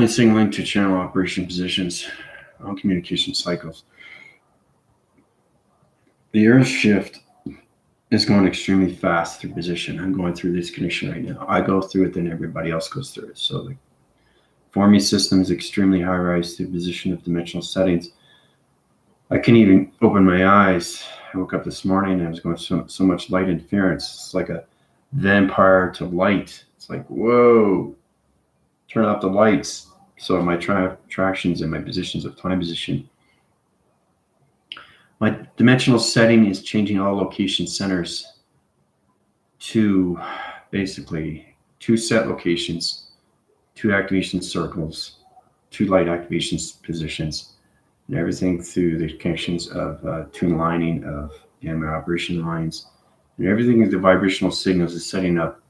controlling signal into channel operation positions on communication cycles. The Earth shift is going extremely fast through position. I'm going through this connection right now. I go through it, then everybody else goes through it. So the forming system is extremely high rise through position of dimensional settings. I can't even open my eyes. I woke up this morning and I was going so much light interference. It's like a vampire to light. It's like, whoa, turn off the lights. So my tractions and my positions of time position. My dimensional setting is changing all location centers to basically 2 set locations, 2 activation circles, 2 light activation positions, and everything through the connections of tune lining of the anima operation lines. And everything the vibrational signals is setting up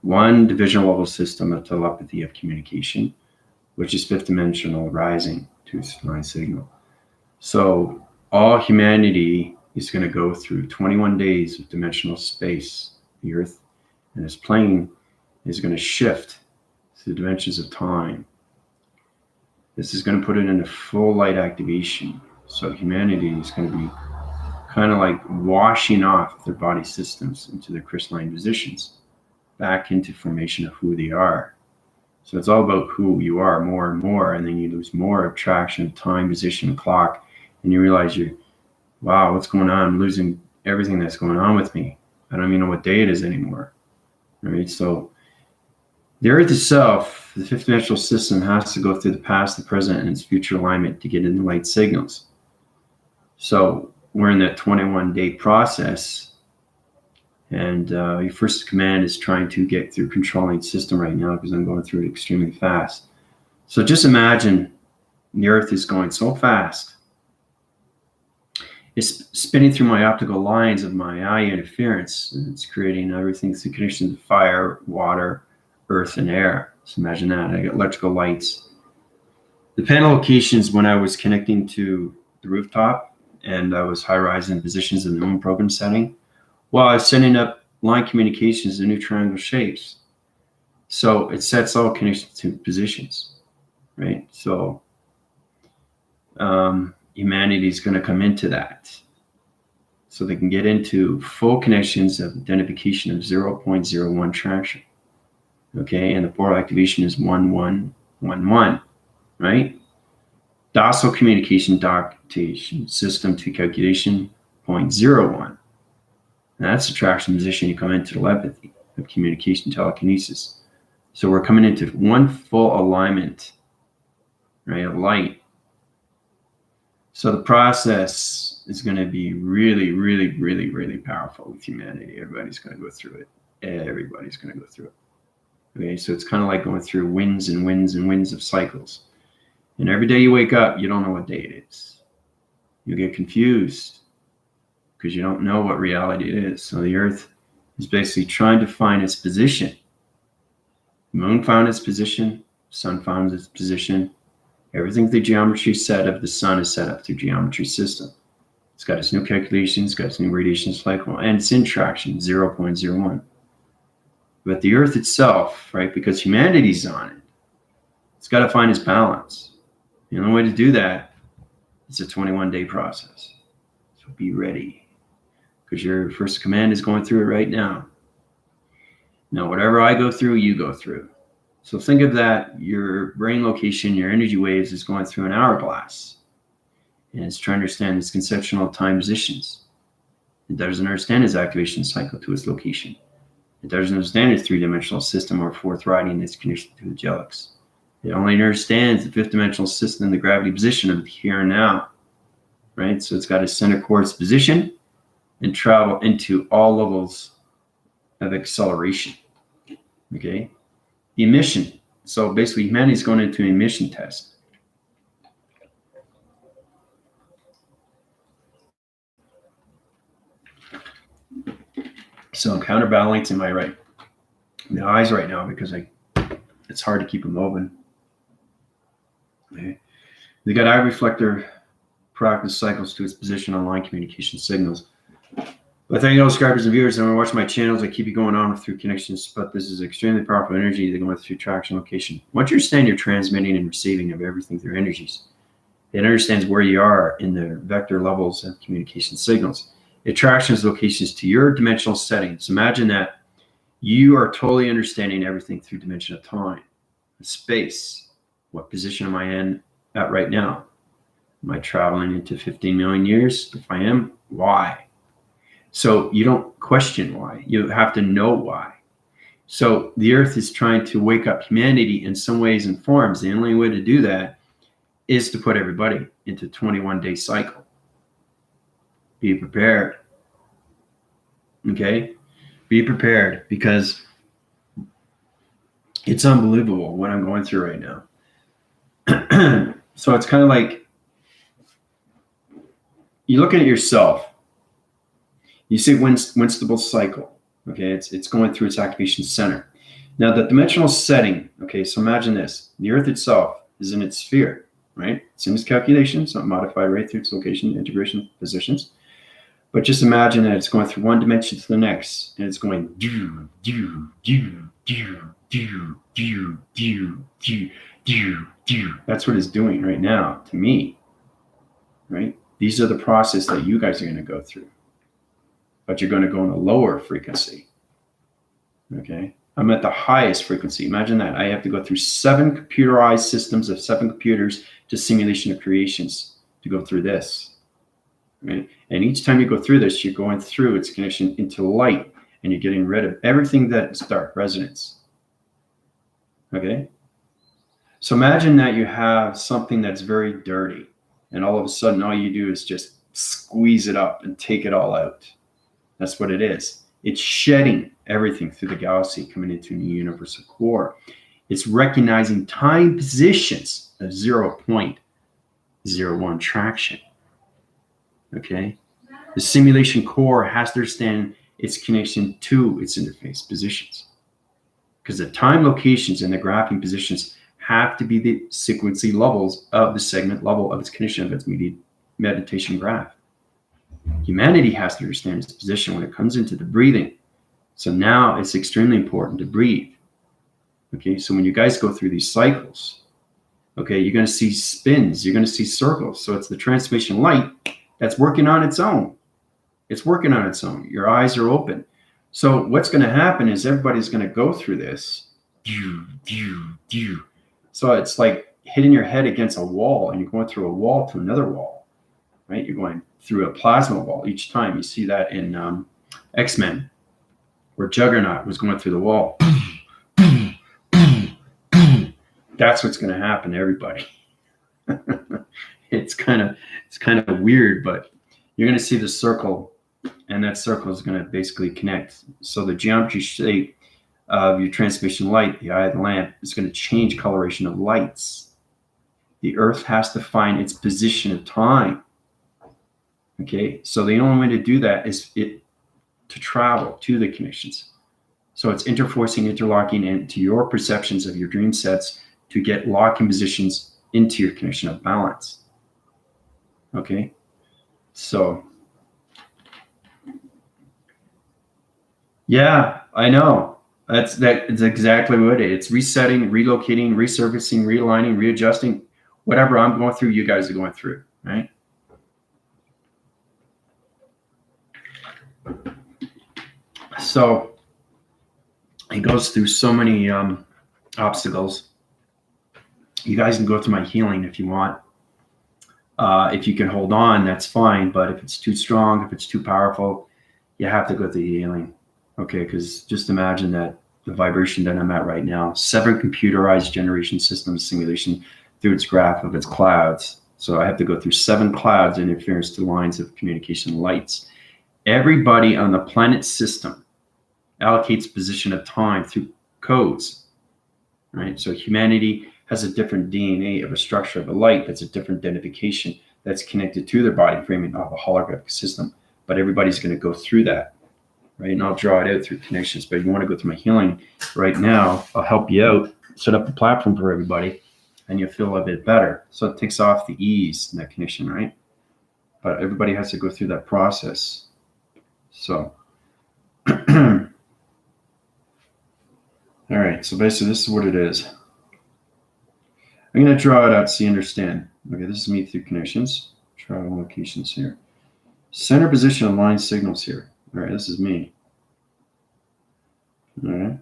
one divisional level system of telepathy of communication, which is 5th dimensional rising to line signal. So all humanity is going to go through 21 days of dimensional space, the Earth, and this plane is going to shift to the dimensions of time. This is going to put it into full light activation. So humanity is going to be kind of like washing off their body systems into their crystalline positions, back into formation of who they are. So it's all about who you are more and more, and then you lose more attraction, time, position, clock, and you realize wow, what's going on? I'm losing everything that's going on with me. I don't even know what day it is anymore, right? So the Earth itself, the 5th dimensional system, has to go through the past, the present, and its future alignment to get in the light signals. So we're in that 21-day process, and your first command is trying to get through controlling system right now because I'm going through it extremely fast. So just imagine the Earth is going so fast. It's spinning through my optical lines of my eye interference. And it's creating everything through connections of fire, water, earth, and air. So imagine that. I got electrical lights. The panel locations when I was connecting to the rooftop and I was high-rise in positions in the moon program setting, while I was setting up line communications in new triangle shapes. So it sets all connections to positions, right? So humanity is going to come into that. So they can get into full connections of identification of 0.01 traction. Okay, and the portal activation is 1111, right? Docile communication documentation system to calculation 0.01. Now that's the traction position you come into telepathy of communication telekinesis. So we're coming into one full alignment, right, of light. So the process is going to be really, really, really, really powerful with humanity. Everybody's going to go through it. Everybody's going to go through it. Okay, so it's kind of like going through winds and winds and winds of cycles. And every day you wake up, you don't know what day it is. You get confused because you don't know what reality it is. So the Earth is basically trying to find its position. The moon found its position. Sun found its position. Everything the geometry set of the sun is set up through geometry system. It's got its new calculations, got its new radiation cycle, and it's in traction, 0.01. But the Earth itself, right, because humanity's on it, it's got to find its balance. The only way to do that is a 21-day process. So be ready, because your first command is going through it right now. Now, whatever I go through, you go through. So think of that, your brain location, your energy waves is going through an hourglass. And it's trying to understand its conceptual time positions. It doesn't understand its activation cycle to its location. It doesn't understand its 3-dimensional system or 4th riding its connection to the angelics. It only understands the 5th dimensional system, the gravity position of the here and now. Right? So it's got a center quartz position and travel into all levels of acceleration. Okay? Emission. So basically humanity is going into an emission test. So I'm counterbalancing my eyes right now because it's hard to keep them open. Okay. They got eye reflector practice cycles to its position on line communication signals. But thank you all subscribers and viewers. I'm watching my channels. I keep you going on through connections, but this is extremely powerful energy that goes through traction location. Once you understand you're transmitting and receiving of everything through energies, it understands where you are in the vector levels of communication signals. It attractions locations to your dimensional settings. Imagine that you are totally understanding everything through dimension of time, space. What position am I in at right now? Am I traveling into 15 million years? If I am, why? So you don't question why. You have to know why. So the earth is trying to wake up humanity in some ways and forms. The only way to do that is to put everybody into a 21-day cycle. Be prepared. Okay? Be prepared, because it's unbelievable what I'm going through right now. So it's kind of like you look at yourself. You see Winstable cycle. Okay, it's going through its activation center. Now the dimensional setting. Okay, so imagine this: the Earth itself is in its sphere, right? It's in its calculation, so modified right through its location, integration, positions. But just imagine that it's going through one dimension to the next, and it's going do do do do do do do do do do. That's what it's doing right now to me. Right? These are the process that you guys are going to go through. But you're going to go in a lower frequency. Okay? I'm at the highest frequency. Imagine that. I have to go through 7 computerized systems of 7 computers to simulation of creations to go through this. Right? And each time you go through this, you're going through its connection into light, and you're getting rid of everything that's dark resonance. Okay? So imagine that you have something that's very dirty, and all of a sudden all you do is just squeeze it up and take it all out. That's what it is. It's shedding everything through the galaxy, coming into a new universal core. It's recognizing time positions of 0.01 traction. Okay? The simulation core has to understand its connection to its interface positions, because the time locations and the graphing positions have to be the sequency levels of the segment level of its condition of its meditation graph. Humanity has to understand its position when it comes into the breathing. So now it's extremely important to breathe. Okay, so when you guys go through these cycles, okay, you're going to see spins, you're going to see circles. So it's the transmission light that's working on its own. It's working on its own. Your eyes are open. So what's going to happen is everybody's going to go through this. So it's like hitting your head against a wall, and you're going through a wall to another wall, right? You're going through a plasma wall each time. You see that in X-Men, where Juggernaut was going through the wall. That's what's going to happen to everybody. It's kind of weird, but you're going to see the circle, and that circle is going to basically connect. So the geometry shape of your transmission light, the eye of the lamp, is going to change coloration of lights. The Earth has to find its position of time. Okay, so the only way to do that is to travel to the connections. So it's interforcing, interlocking into your perceptions of your dream sets to get locking positions into your connection of balance. Okay, so yeah, I know. That's exactly what it is. It's resetting, relocating, resurfacing, realigning, readjusting. Whatever I'm going through, you guys are going through, right? So it goes through so many obstacles. You guys can go through my healing if you want. If you can hold on, that's fine. But if it's too strong, if it's too powerful, you have to go through the healing. Okay, because just imagine that the vibration that I'm at right now, 7 computerized generation systems simulation through its graph of its clouds. So I have to go through 7 clouds interference to lines of communication lights. Everybody on the planet system allocates position of time through codes, right? So humanity has a different DNA of a structure of a light that's a different identification that's connected to their body framing of a holographic system. But everybody's going to go through that. Right, and I'll draw it out through connections. But if you want to go through my healing right now, I'll help you out, set up a platform for everybody, and you'll feel a bit better. So it takes off the ease in that connection, right? But everybody has to go through that process. So, all right. So basically, this is what it is. I'm going to draw it out so you understand. Okay, this is me through connections, travel locations here. Center position of line signals here. All right, this is me. All right.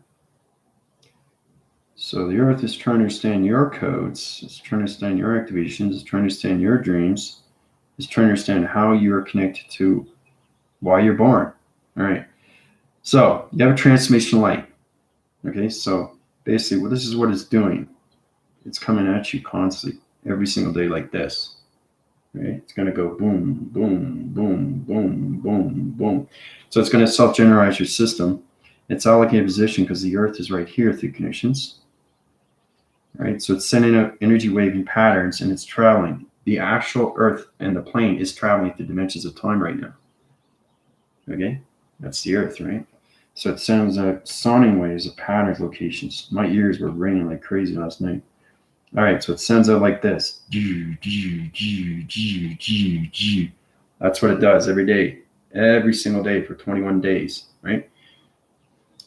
So the Earth is trying to understand your codes. It's trying to understand your activations. It's trying to understand your dreams. It's trying to understand how you are connected to why you're born. All right. So you have a transformation light. Okay. So basically, well, this is what it's doing. It's coming at you constantly, every single day like this. Right? It's going to go boom, boom, boom, boom, boom, boom. So it's going to self-generate your system. It's allocated position because the Earth is right here through connections. Right? So it's sending out energy waving patterns and it's traveling. The actual Earth and the plane is traveling through dimensions of time right now. Okay? That's the Earth, right? So it sends out sonic waves of patterns, locations. My ears were ringing like crazy last night. All right, so it sends out like this. That's what it does every day, every single day for 21 days, right?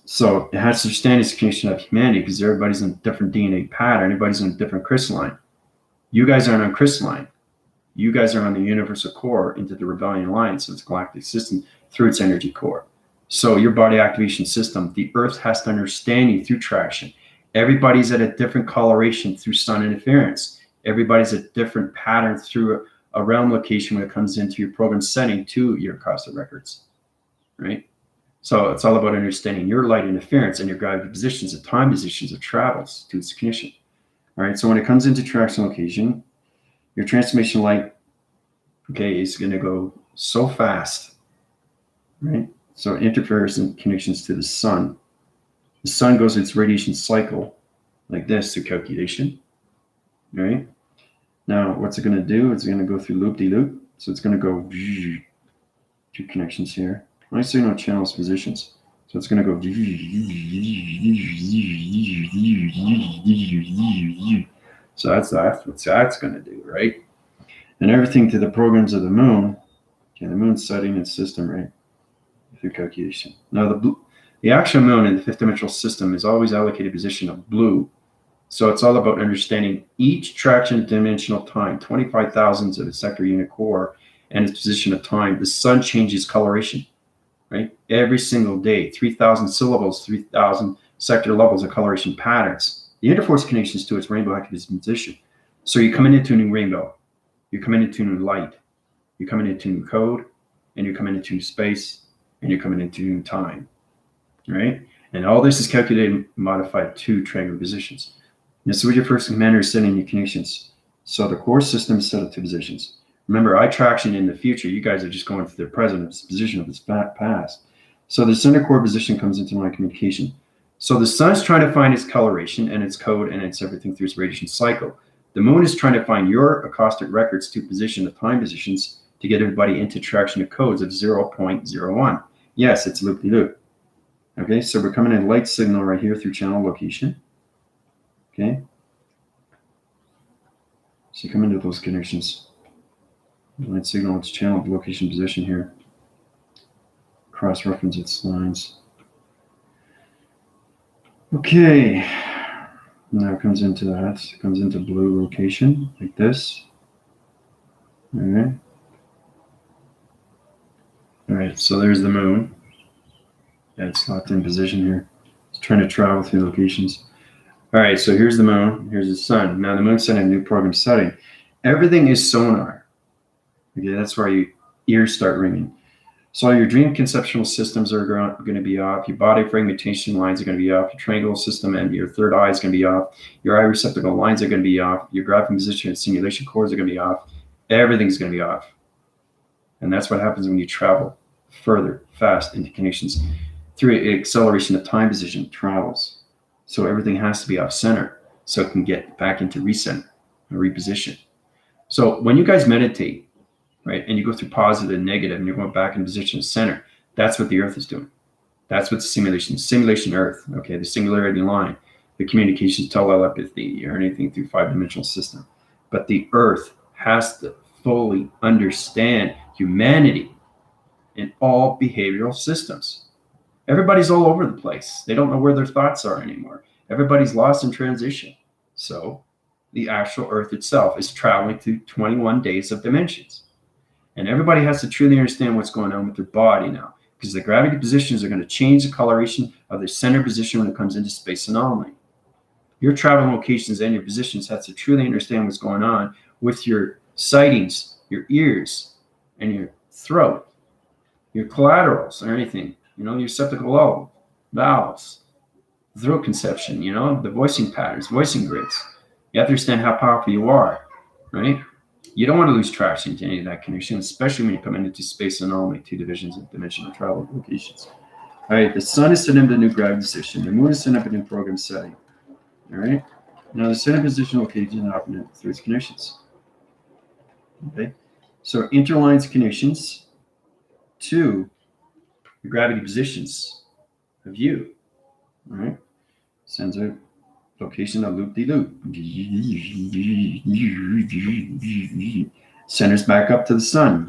So it has to understand its connection of humanity because everybody's in a different DNA pattern. Everybody's in a different crystalline. You guys aren't on crystalline. You guys are on the universal core into the rebellion alliance of its galactic system through its energy core. So your body activation system, the Earth has to understand you through traction. Everybody's at a different coloration through sun interference. Everybody's at different pattern through a realm location when it comes into your program setting to your cusp records, right? So it's all about understanding your light interference and your gravity positions, the time positions of travels to its condition. All right, so when it comes into traction location, your transformation light, okay, is going to go so fast, right? So it interferes in connections to the sun. The sun goes its radiation cycle like this through calculation, right? Now, what's it going to do? It's going to go through loop-de-loop. So it's going to go two connections here. My signal channels positions. So it's going to go. So that's what that's going to do, right? And everything to the programs of the moon. Okay, the moon's setting its system, right? Through calculation. Now, the actual moon in the fifth dimensional system is always allocated position of blue. So it's all about understanding each traction dimensional time, 25 thousandths of its sector unit core and its position of time. The sun changes coloration, right? Every single day, 3,000 syllables, 3,000 sector levels of coloration patterns. The interforce connections to its rainbow activism position. So you're coming into a new rainbow. You're coming into new light. You're coming into new code, and you're coming into new space, and you're coming into new time, right? And all this is calculated and modified to triangular positions. This is what your first commander is setting your connections. So the core system is set up to positions. Remember, I traction in the future. You guys are just going for the present position of its past. So the center core position comes into my communication. So the sun is trying to find its coloration and its code and its everything through its radiation cycle. The moon is trying to find your acoustic records to position the time positions to get everybody into traction of codes of 0.01. Yes, it's loop-de-loop. Okay, so we're coming in light signal right here through channel location. Okay. So you come into those connections. Light signal, its channel location position here. Cross-reference its lines. Okay. Now it comes into that. It comes into blue location like this. All right. All right, so there's the moon. Yeah, it's locked in position here. It's trying to travel through locations. All right, so here's the moon. Here's the sun. Now the moon's setting a new program setting. Everything is sonar. Okay, that's why your ears start ringing. So your dream conceptual systems are going to be off. Your body fragmentation lines are going to be off. Your triangle system and your third eye is going to be off. Your eye receptacle lines are going to be off. Your graphing position and simulation cores are going to be off. Everything's going to be off. And that's what happens when you travel further, fast into connections through acceleration of time position travels. So everything has to be off center so it can get back into recenter and reposition. So when you guys meditate, right, and you go through positive and negative and you're going back in position of center, that's what the Earth is doing. That's what simulation Earth, okay, the singularity line, the communications, telepathy, or anything through five-dimensional system. But the Earth has to fully understand humanity in all behavioral systems. Everybody's all over the place. They don't know where their thoughts are anymore. Everybody's lost in transition. So the actual Earth itself is traveling through 21 days of dimensions. And everybody has to truly understand what's going on with their body now, because the gravity positions are going to change the coloration of their center position when it comes into space anomaly. Your travel locations and your positions have to truly understand what's going on with your sightings, your ears, and your throat, your collaterals, or anything, your septal lobe, valves, throat conception, the voicing patterns, voicing grids. You have to understand how powerful you are, right? You don't want to lose traction to any of that connection, especially when you come into space anomaly, 2 divisions of dimensional travel locations. All right, the sun is set into the new gravity position. The moon is set up a new program setting. All right. Now the center position location operated through its connections. Okay. So interlines connections to the gravity positions of you. All right. Sends a location of loop-de-loop. Centers back up to the sun.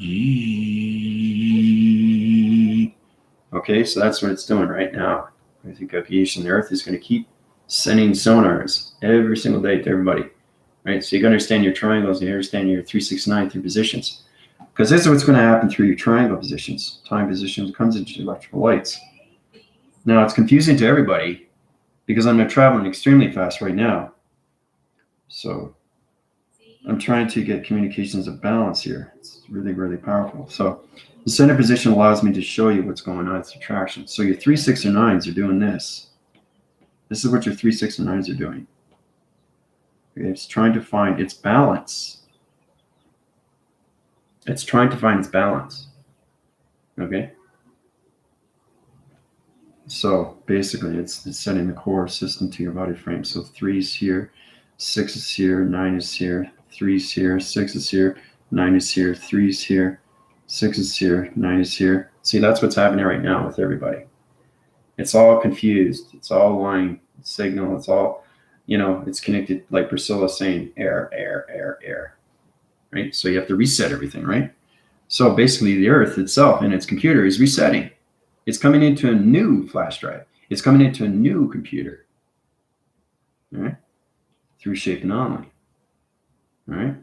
Okay, so that's what it's doing right now. I think the Earth is going to keep sending sonars every single day to everybody, right? So you can understand your triangles, you understand your 369 through positions, because this is what's going to happen through your triangle positions. Time positions comes into electrical lights. Now it's confusing to everybody because I'm traveling extremely fast right now. So I'm trying to get communications of balance here. It's really, really powerful. So the center position allows me to show you what's going on with attraction. So your 3, 6, or 9s are doing this. This is what your 3, 6, and 9s are doing. Okay, it's trying to find its balance. It's trying to find its balance. Okay? So basically, it's setting the core system to your body frame. So 3 is here, 6 is here, 9 is here, 3 is here, 6 is here, 9 is here, 3 is here, 6 is here, 9 is here. See, that's what's happening right now with everybody. It's all confused. It's all line signal. It's all, it's connected, like Priscilla saying, air, air, air, air, right? So you have to reset everything, right? So basically the Earth itself and its computer is resetting. It's coming into a new flash drive. It's coming into a new computer, all right? Through shape anomaly, all right?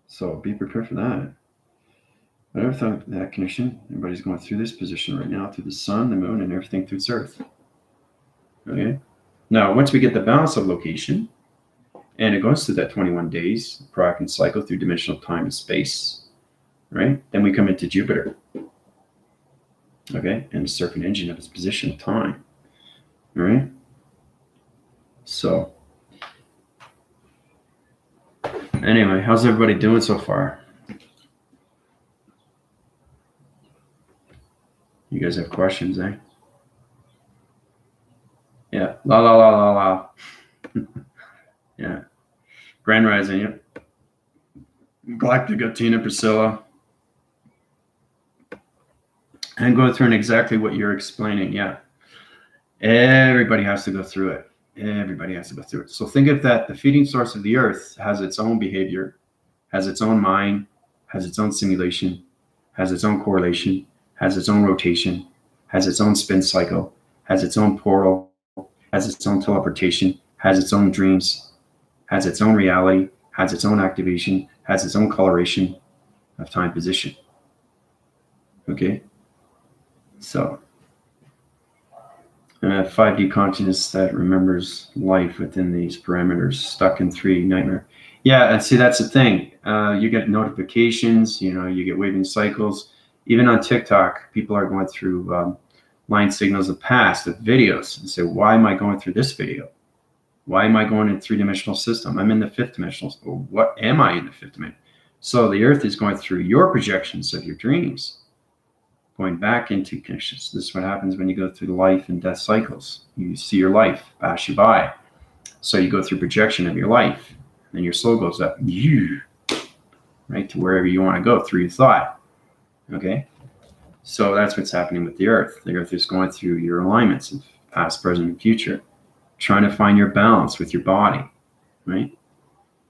So be prepared for that. Whatever thought that connection, everybody's going through this position right now, through the sun, the moon, and everything through its Earth. Okay. Now, once we get the balance of location, and it goes through that 21 days, proactive cycle through dimensional time and space, right? Then we come into Jupiter. Okay, and the serpent engine of its position of time. All right. So, anyway, how's everybody doing so far? You guys have questions, eh? Yeah. La la la la la. Yeah. Grand Rising, yep. Galactica, Tina, Priscilla. And go through exactly what you're explaining. Yeah. Everybody has to go through it. Everybody has to go through it. So think of that. The feeding source of the Earth has its own behavior, has its own mind, has its own simulation, has its own correlation, has its own rotation, has its own spin cycle, has its own portal, has its own teleportation, has its own dreams, has its own reality, has its own activation, has its own coloration of time position. Okay? So, 5D consciousness that remembers life within these parameters, stuck in 3 nightmare. Yeah, and see, that's the thing. You get notifications, you get waving cycles. Even on TikTok, people are going through line signals of past, of videos, and say, why am I going through this video? Why am I going in 3-dimensional system? I'm in the 5th dimensional. Or what am I in the 5th dimension? So the Earth is going through your projections of your dreams, going back into connections. This is what happens when you go through the life and death cycles. You see your life pass you by. So you go through projection of your life, and your soul goes up, right, to wherever you want to go through your thought. Okay? So that's what's happening with the Earth. The Earth is going through your alignments of past, present, and future, trying to find your balance with your body, right?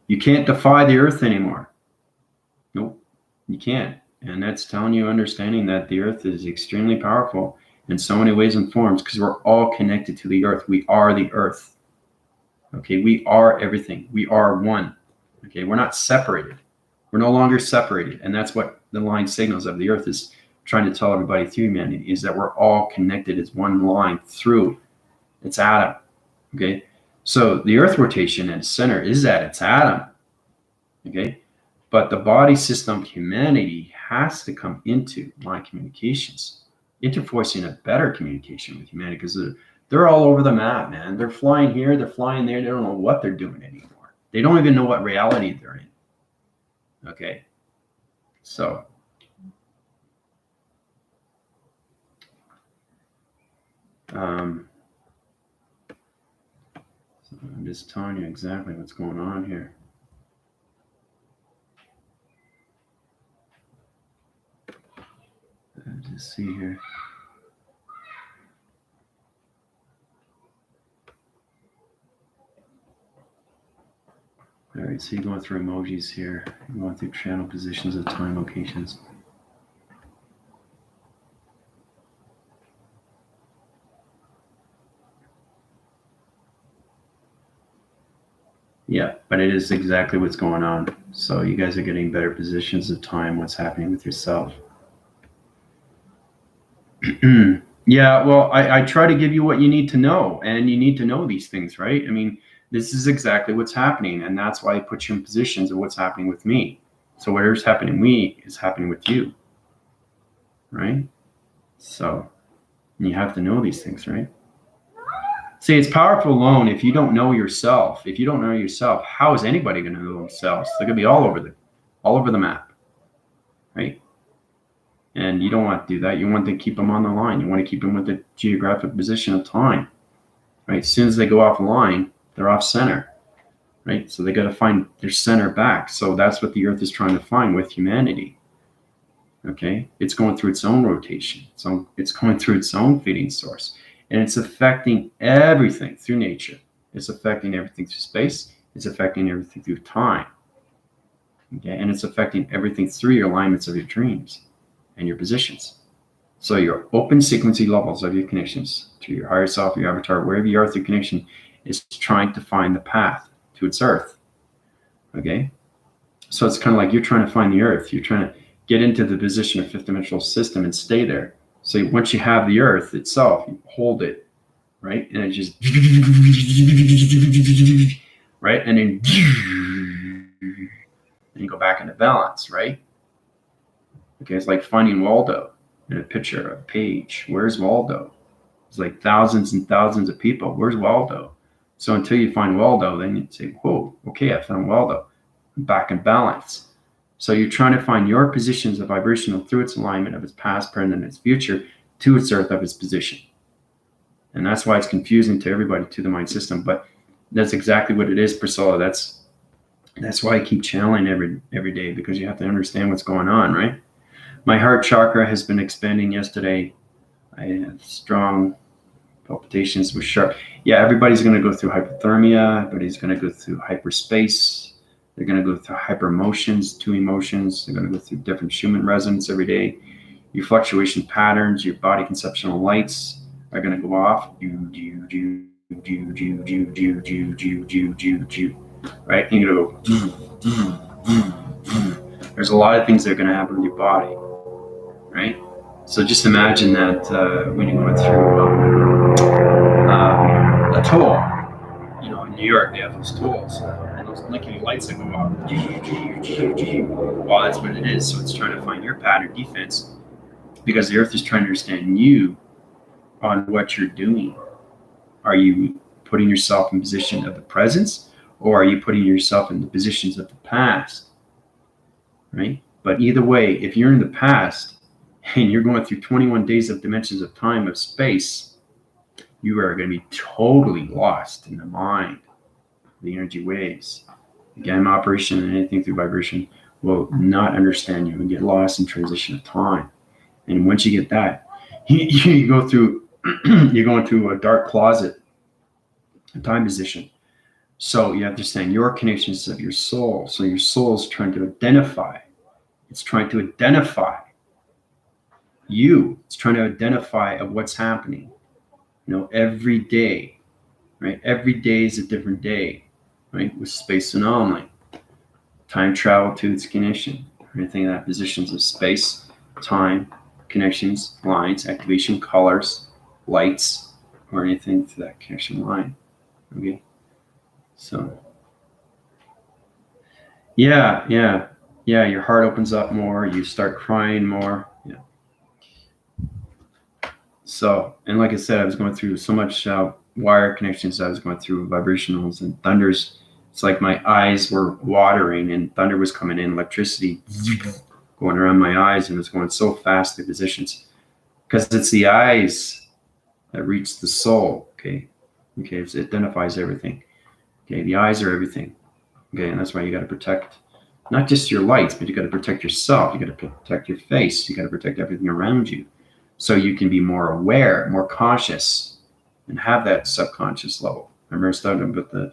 You can't defy the Earth anymore. Nope, you can't. And that's telling you, understanding that the earth is extremely powerful in so many ways and forms, because we're all connected to the earth. We are the earth. Okay, we are everything. We are one. Okay, we're not separated. We're no longer separated. And that's what the line signals of the earth is trying to tell everybody through humanity, is that we're all connected as one line through its atom. Okay, so the earth rotation at its center is at its atom. Okay, but the body system of humanity has to come into line communications, interforcing a better communication with humanity, because they're all over the map, man. They're flying here, they're flying there. They don't know what they're doing anymore. They don't even know what reality they're in. Okay, so I'm just telling you exactly what's going on here. Let's just see here. All right, so you're going through emojis here. You're going through channel positions of time locations. Yeah, but it is exactly what's going on. So you guys are getting better positions of time, what's happening with yourself. Yeah, well, I try to give you what you need to know, and you need to know these things, right? I mean, this is exactly what's happening, and that's why I put you in positions of what's happening with me. So whatever's happening to me is happening with you, right? So you have to know these things, right? See, it's powerful alone if you don't know yourself. If you don't know yourself, how is anybody going to know themselves? They're going to be all over the map, right? And you don't want to do that. You want to keep them on the line. You want to keep them with the geographic position of time, right? As soon as they go off line, they're off center, right? So they got to find their center back. So that's what the earth is trying to find with humanity. Okay, it's going through its own rotation. So it's going through its own feeding source, and it's affecting everything through nature. It's affecting everything through space. It's affecting everything through time. Okay, and it's affecting everything through your alignments of your dreams and your positions. So your open sequencing levels of your connections to your higher self, your avatar, wherever you are through connection, is trying to find the path to its earth. Okay, so it's kind of like you're trying to find the earth. You're trying to get into the position of fifth dimensional system and stay there. So once you have the earth itself, you hold it, right? And it just, right? And then you go back into balance, right? Okay, it's like finding Waldo in a picture, a page. Where's Waldo? It's like thousands and thousands of people. Where's Waldo? So until you find Waldo, then you say, whoa, okay, I found Waldo. I'm back in balance. So you're trying to find your positions of vibrational through its alignment of its past, present, and its future to its earth of its position. And that's why it's confusing to everybody, to the mind system. But that's exactly what it is, Priscilla. That's why I keep channeling every day, because you have to understand what's going on, right? My heart chakra has been expanding yesterday. I have strong palpitations with sharp. Yeah, everybody's going to go through hypothermia. Everybody's going to go through hyperspace. They're going to go through hyper emotions, two emotions. They're going to go through different Schumann resonance every day. Your fluctuation patterns, your body conceptual lights are going to go off. Right? And you're going to go. There's a lot of things that are going to happen with your body. Right? So just imagine that when you're going through a toll, you know, in New York, they have those tolls and those blinking lights that go off. Well, that's what it is. So it's trying to find your pattern defense, because the earth is trying to understand you on what you're doing. Are you putting yourself in position of the presence, or are you putting yourself in the positions of the past? Right? But either way, if you're in the past, and you're going through 21 days of dimensions of time, of space, you are going to be totally lost in the mind, the energy waves. The gamma operation and anything through vibration will not understand you and get lost in transition of time. And once you get that, you go through, you're going through a dark closet, a time position. So you have to understand your connections of your soul. So your soul is trying to identify It's trying to identify you. It's trying to identify of what's happening, every day, right? Every day is a different day, right? With space anomaly, time travel to its connection, anything that positions of space, time, connections, lines, activation, colors, lights, or anything to that connection line. Okay, so yeah, your heart opens up more, you start crying more. Yeah. So, and like I said, I was going through so much wire connections. I was going through vibrationals and thunders. It's like my eyes were watering and thunder was coming in, electricity going around my eyes, and it was going so fast through positions because it's the eyes that reach the soul. Okay, it identifies everything. Okay, the eyes are everything. Okay, and that's why you got to protect not just your lights, but you got to protect yourself. You got to protect your face. You got to protect everything around you, so you can be more aware, more conscious, and have that subconscious level. Remember, I was talking about the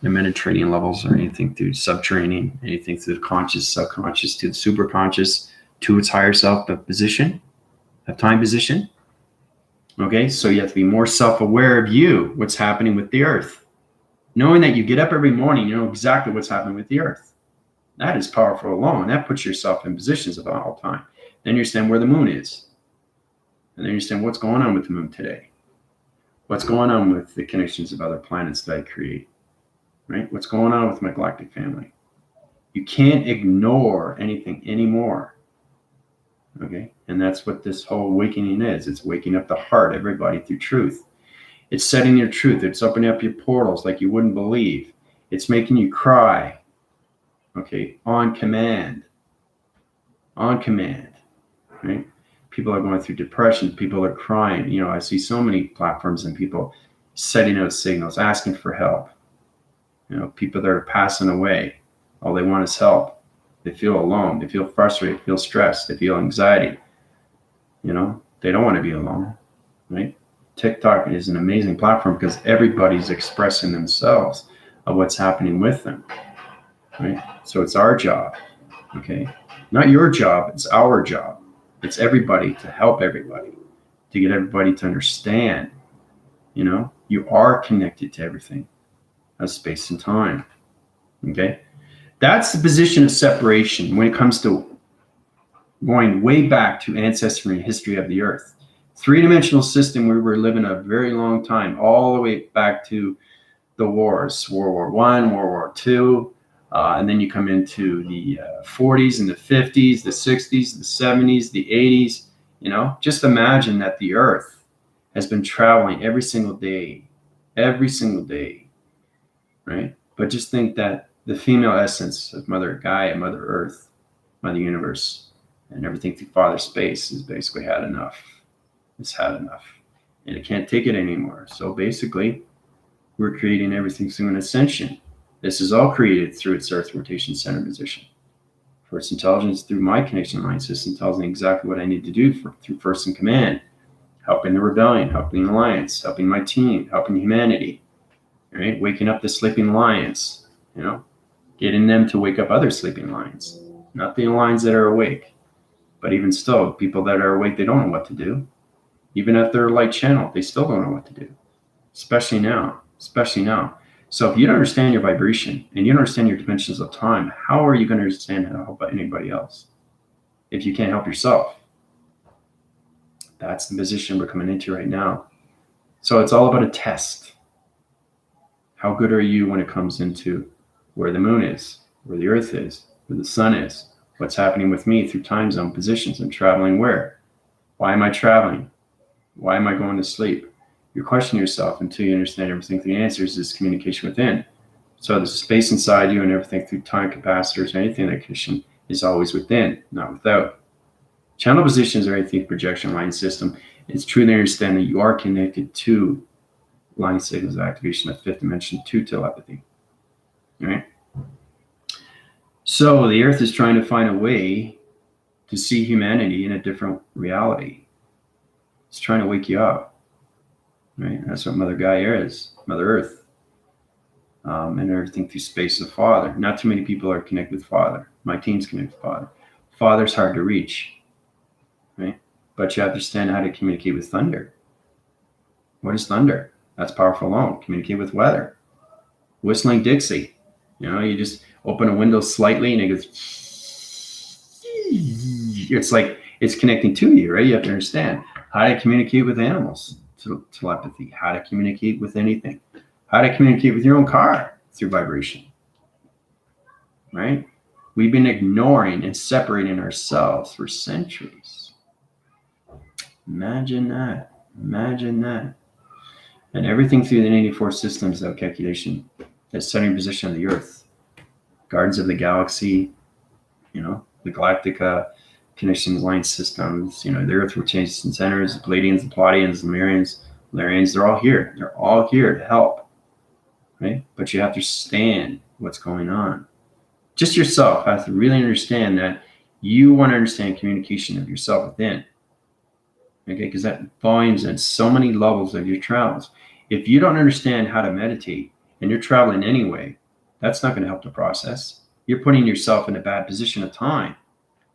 Mediterranean levels, or anything through subterranean, anything through the conscious, subconscious, to the superconscious, to its higher self, the position, of time position. Okay, so you have to be more self-aware of you, what's happening with the earth. Knowing that you get up every morning, you know exactly what's happening with the earth. That is powerful alone. That puts yourself in positions of all time. Then you understand where the moon is. And then you understand what's going on with the moon today. What's going on with the connections of other planets that I create. Right? What's going on with my galactic family. You can't ignore anything anymore. Okay? And that's what this whole awakening is. It's waking up the heart, everybody, through truth. It's setting your truth. It's opening up your portals like you wouldn't believe. It's making you cry. Okay? On command. On command. Right? People are going through depression. People are crying. I see so many platforms and people setting out signals, asking for help. People that are passing away. All they want is help. They feel alone. They feel frustrated. They feel stressed. They feel anxiety. They don't want to be alone. Right? TikTok is an amazing platform because everybody's expressing themselves of what's happening with them. Right? So it's our job. Okay? Not your job. It's our job. It's everybody to help everybody, to get everybody to understand, you are connected to everything as space and time. Okay? That's the position of separation when it comes to going way back to ancestry and history of the earth. Three-dimensional system where we were living a very long time, all the way back to the wars, World War I, World War II, and then you come into the 40s and the 50s, the 60s, the 70s, the 80s. Just imagine that the earth has been traveling every single day, right? But just think that the female essence of Mother Gaia, Mother Earth, Mother Universe, and everything through Father Space has basically had enough. It's had enough, and it can't take it anymore. So basically, we're creating everything through an ascension. This is all created through its Earth rotation center position. For its intelligence through my connection line system tells me exactly what I need to do through first in command, helping the rebellion, helping the alliance, helping my team, helping humanity, right? Waking up the sleeping lions, getting them to wake up other sleeping lions, not the lions that are awake. But even still, people that are awake, they don't know what to do. Even if they're light channel, they still don't know what to do, especially now. So if you don't understand your vibration and you don't understand your dimensions of time, how are you going to understand how to help anybody else if you can't help yourself? That's the position we're coming into right now. So it's all about a test. How good are you when it comes into where the moon is, where the earth is, where the sun is, what's happening with me through time zone positions? I'm traveling where? Why am I traveling? Why am I going to sleep? You question yourself until you understand everything through the answers is communication within. So the space inside you and everything through time capacitors, anything that condition is always within, not without. Channel positions are anything projection line system. It's truly understand that you are connected to line signals activation of fifth dimension to telepathy. All right. So the earth is trying to find a way to see humanity in a different reality. It's trying to wake you up. Right? That's what Mother Gaia is, Mother Earth, and everything through space of Father. Not too many people are connected with Father. My teams connect with Father. Father's hard to reach, right? But you understand how to communicate with thunder. What is thunder? That's powerful alone. Communicate with weather. Whistling Dixie. You just open a window slightly and it goes. It's like it's connecting to you, right? You have to understand how to communicate with animals, telepathy, how to communicate with anything, how to communicate with your own car through vibration, right? We've been ignoring and separating ourselves for centuries. Imagine that. Imagine that. And everything through the 84 systems of calculation, the centering position of the Earth, Guardians of the Galaxy, the Galactica, connection line systems, the Earth rotates and centers, the Palladians, the Pleiadians, the Larians, they're all here. They're all here to help, right? But you have to understand what's going on. Just yourself has to really understand that you want to understand communication of yourself within, okay? Because that volumes in so many levels of your travels. If you don't understand how to meditate and you're traveling anyway, that's not going to help the process. You're putting yourself in a bad position of time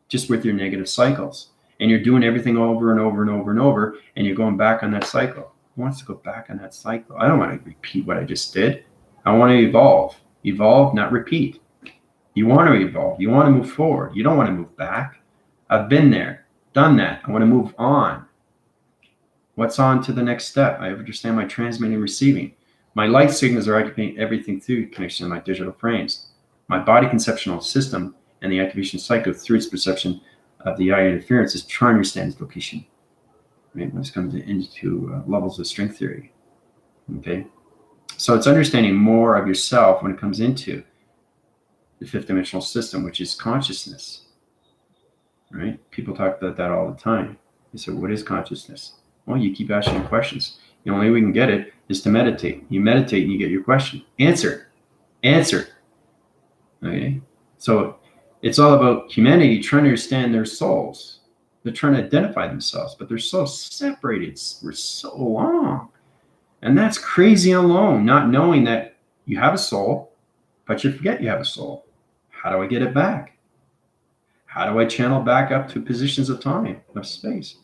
just with your negative cycles. And you're doing everything over and over and over and over, and you're going back on that cycle. Who wants to go back on that cycle? I don't want to repeat what I just did. I want to evolve. Evolve, not repeat. You want to evolve. You want to move forward. You don't want to move back. I've been there, done that. I want to move on. What's on to the next step? I understand my transmitting and receiving. My light signals are activating everything through connection to my digital frames. My body conceptual system and the activation cycle through its perception of the eye interference is trying to understand its location. Right? When it comes into levels of string theory. Okay? So it's understanding more of yourself when it comes into the fifth dimensional system, which is consciousness. Right? People talk about that all the time. They say, what is consciousness? Well, you keep asking questions. The only way we can get it is to meditate. You meditate and you get your question. Answer. Okay? So it's all about humanity trying to understand their souls. They're trying to identify themselves, but they're so separated for so long. And that's crazy alone, not knowing that you have a soul, but you forget you have a soul. How do I get it back? How do I channel back up to positions of time, of space?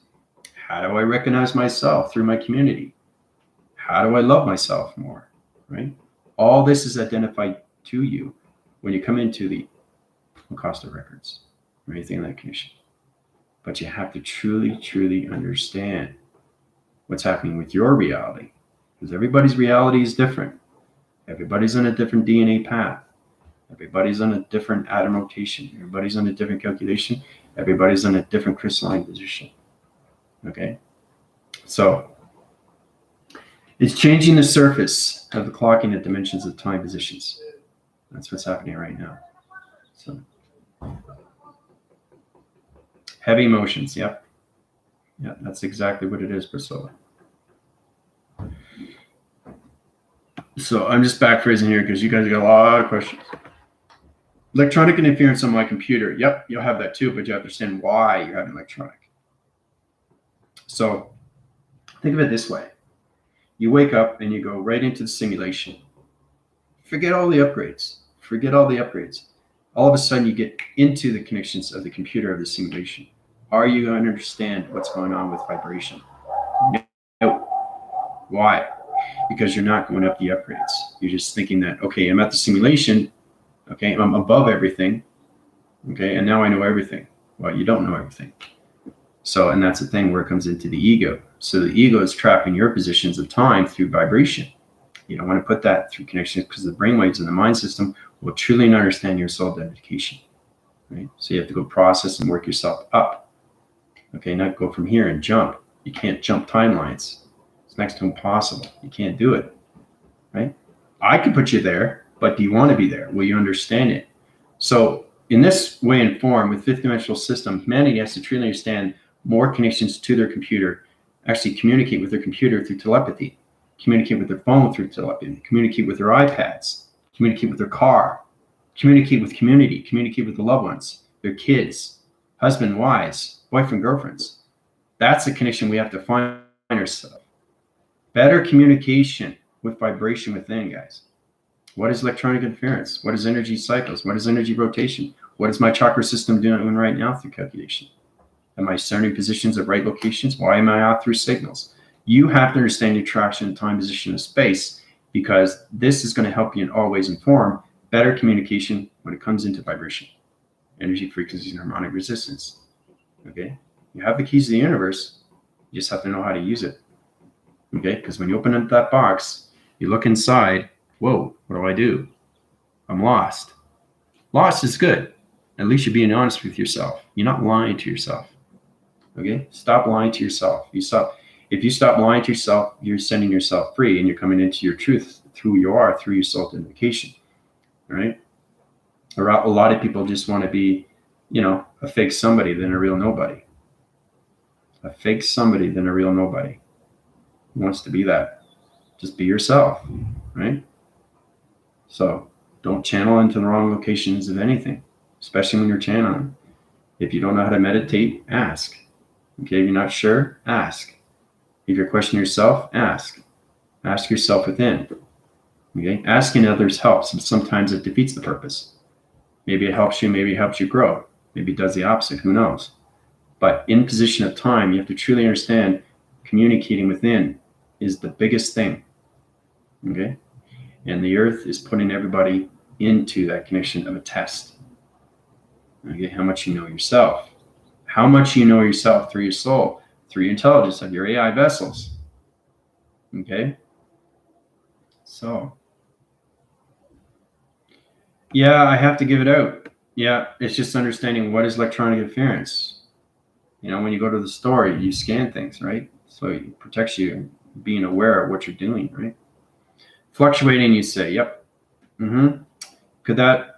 How do I recognize myself through my community? How do I love myself more, right? All this is identified to you when you come into the Acosta records or anything in that connection. But you have to truly, truly understand what's happening with your reality, because everybody's reality is different. Everybody's on a different DNA path. Everybody's on a different atom rotation. Everybody's on a different calculation. Everybody's on a different crystalline position. Okay? So it's changing the surface of the clocking at dimensions of time positions. That's what's happening right now. So heavy emotions, yep. Yeah, that's exactly what it is, Priscilla. So I'm just backphrasing here because you guys got a lot of questions. Electronic interference on my computer. Yep, you'll have that too, but you have to understand why you're having electronic. So think of it this way. You wake up and you go right into the simulation. Forget all the upgrades. All of a sudden you get into the connections of the computer of the simulation. Are you going to understand what's going on with vibration? No. Why? Because you're not going up the upgrades. You're just thinking that, okay, I'm at the simulation. Okay, I'm above everything. Okay, and now I know everything. Well, you don't know everything. So, and that's the thing where it comes into the ego. So the ego is trapping your positions of time through vibration. You don't want to put that through connections because the brainwaves in the mind system will truly not understand your soul identification. Right? So you have to go process and work yourself up. Okay, not go from here and jump. You can't jump timelines. It's next to impossible. You can't do it. Right? I could put you there, but do you want to be there? Will you understand it? So in this way and form, with fifth dimensional system, humanity has to truly understand more connections to their computer, actually communicate with their computer through telepathy, communicate with their phone through telepathy, communicate with their iPads, communicate with their car, communicate with community, communicate with the loved ones, their kids, husband, wives, boyfriend, girlfriends. That's the connection we have to find ourselves. Better communication with vibration within, guys. What is electronic interference? What is energy cycles? What is energy rotation? What is my chakra system doing right now through calculation? Am I starting positions at right locations? Why am I out through signals? You have to understand your traction, time, position, and space, because this is going to help you in all ways and form better communication when it comes into vibration, energy, frequency, and harmonic resistance. Okay? You have the keys to the universe. You just have to know how to use it. Okay? Because when you open up that box, you look inside, whoa, what do? I'm lost. Lost is good. At least you're being honest with yourself. You're not lying to yourself. Okay? Stop lying to yourself. If you stop lying to yourself, you're setting yourself free and you're coming into your truth through who you are, through your soul identification. All right? A lot of people just want to be, a fake somebody than a real nobody. A fake somebody than a real nobody. Who wants to be that? Just be yourself, right? So don't channel into the wrong locations of anything, especially when you're channeling. If you don't know how to meditate, ask. Okay, if you're not sure, ask. If you're questioning yourself, ask. Ask yourself within. Okay, asking others helps, and sometimes it defeats the purpose. Maybe it helps you, maybe it helps you grow. Maybe it does the opposite, who knows? But in position of time, you have to truly understand communicating within is the biggest thing. Okay? And the earth is putting everybody into that connection of a test. Okay, how much you know yourself. How much you know yourself through your soul, through your intelligence of your AI vessels. Okay? So, yeah, I have to give it out. Yeah, it's just understanding what is electronic interference. When you go to the store, you scan things, right? So it protects you, being aware of what you're doing, right? Fluctuating, you say, yep. Could that,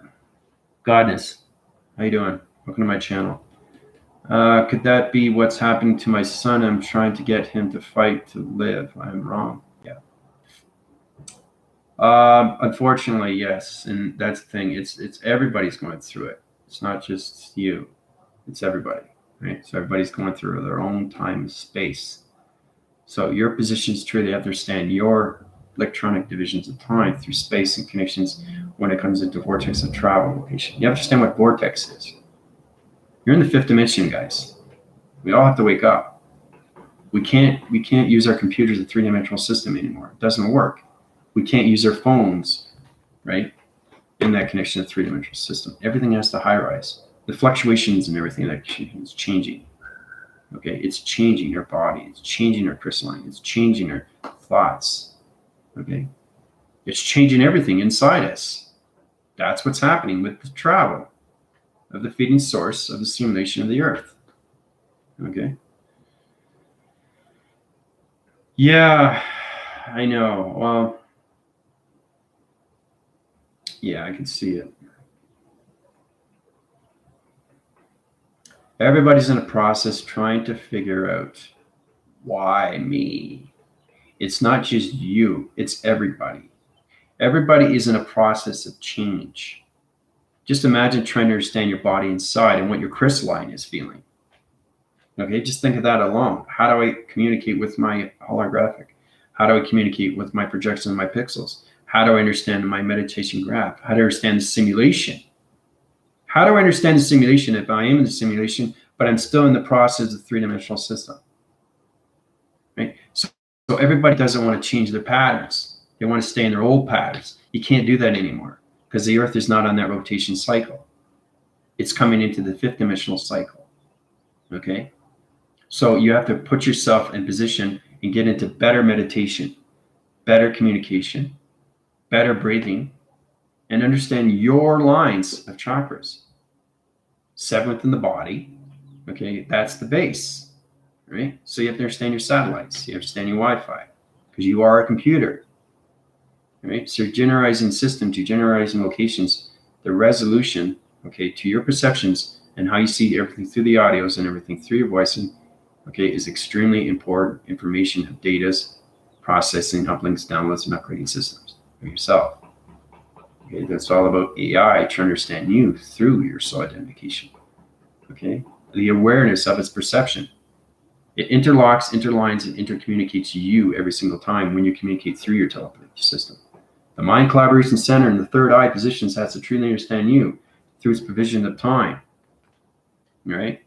Godness, how you doing? Welcome to my channel. Could that be what's happening to my son? I'm trying to get him to fight to live. I'm wrong. Yeah. Unfortunately, yes. And that's the thing. It's everybody's going through it. It's not just you. It's everybody, right? So everybody's going through their own time and space. So your position is truly understand your electronic divisions of time through space and connections when it comes into vortex of travel location. You understand what vortex is. You're in the fifth dimension, guys. We all have to wake up. We can't use our computers in a three-dimensional system anymore. It doesn't work. We can't use our phones, right? In that connection to three-dimensional system. Everything has to high rise. The fluctuations and everything that is changing. Okay, it's changing your body. It's changing our crystalline. It's changing our thoughts. Okay, it's changing everything inside us. That's what's happening with the travel of the feeding source of the simulation of the earth. Okay. Yeah, I know. Well, yeah, I can see it. Everybody's in a process trying to figure out why me. It's not just you, it's everybody. Everybody is in a process of change. Just imagine trying to understand your body inside and what your crystalline is feeling. Okay, just think of that alone. How do I communicate with my holographic? How do I communicate with my projections and my pixels? How do I understand my meditation graph? How do I understand the simulation? How do I understand the simulation if I am in the simulation, but I'm still in the process of the three-dimensional system? Right? So everybody doesn't want to change their patterns. They want to stay in their old patterns. You can't do that anymore because the earth is not on that rotation cycle. It's coming into the fifth dimensional cycle. Okay? So you have to put yourself in position and get into better meditation, better communication, better breathing, and understand your lines of chakras. Seventh in the body, okay, that's the base, right? So you have to understand your satellites, you understand your Wi-Fi, because you are a computer, right? So you're generalizing systems, you're generalizing locations, the resolution, okay, to your perceptions and how you see everything through the audios and everything through your voicing, okay, is extremely important information of data's processing, uplinks, downloads, and upgrading systems for yourself. Okay, that's all about AI to understand you through your soul identification. Okay, the awareness of its perception. It interlocks, interlines, and intercommunicates you every single time when you communicate through your telepathy system. The mind collaboration center in the third eye positions has to truly understand you through its provision of time, right?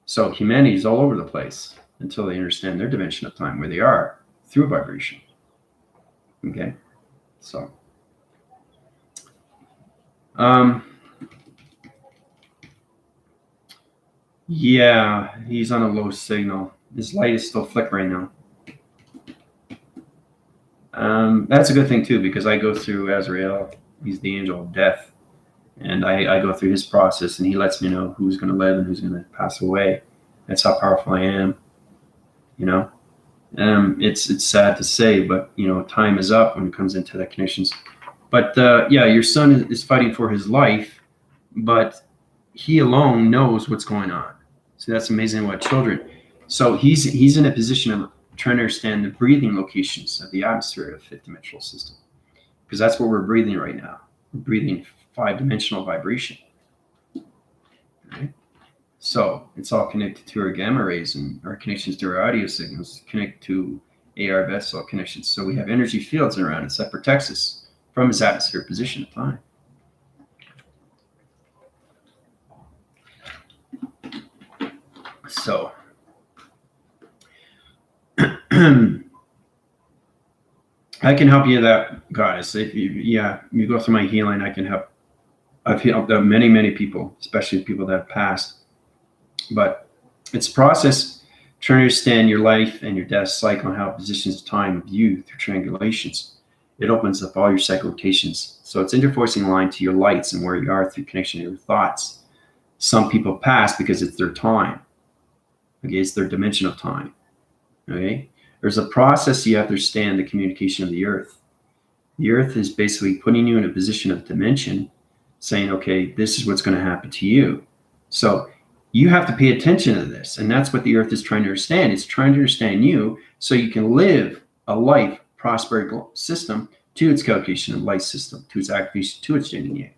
So humanity is all over the place until they understand their dimension of time, where they are through vibration. Okay, so yeah, he's on a low signal. His light is still flickering now. That's a good thing too, because I go through Azrael. He's the angel of death, and I go through his process, and he lets me know who's going to live and who's going to pass away. That's how powerful I am. You know, it's sad to say, but you know, time is up when it comes into that connections. But yeah, your son is fighting for his life, but he alone knows what's going on. So that's amazing about children. So he's in a position of trying to understand the breathing locations of the atmosphere of the fifth dimensional system, because that's what we're breathing right now. We're breathing 5-dimensional vibration. Right? So it's all connected to our gamma rays, and our connections to our audio signals connect to AR vessel connections. So we have energy fields around us that protects us from his atmosphere position of time. So I can help you that, guys. If you go through my healing, I can help. I've helped many people, especially people that have passed. But it's a process to understand your life and your death cycle and how it positions time of you through triangulations. It opens up all your cycle rotations. So it's interforcing line to your lights and where you are through connection to your thoughts. Some people pass because it's their time. Okay, it's their dimension of time. Okay, there's a process you have to understand the communication of the earth. The earth is basically putting you in a position of dimension, saying, okay, this is what's going to happen to you. So you have to pay attention to this. And that's what the earth is trying to understand. It's trying to understand you so you can live a life, prosperity system to its calculation of life system, to its activation, to its yin and yang.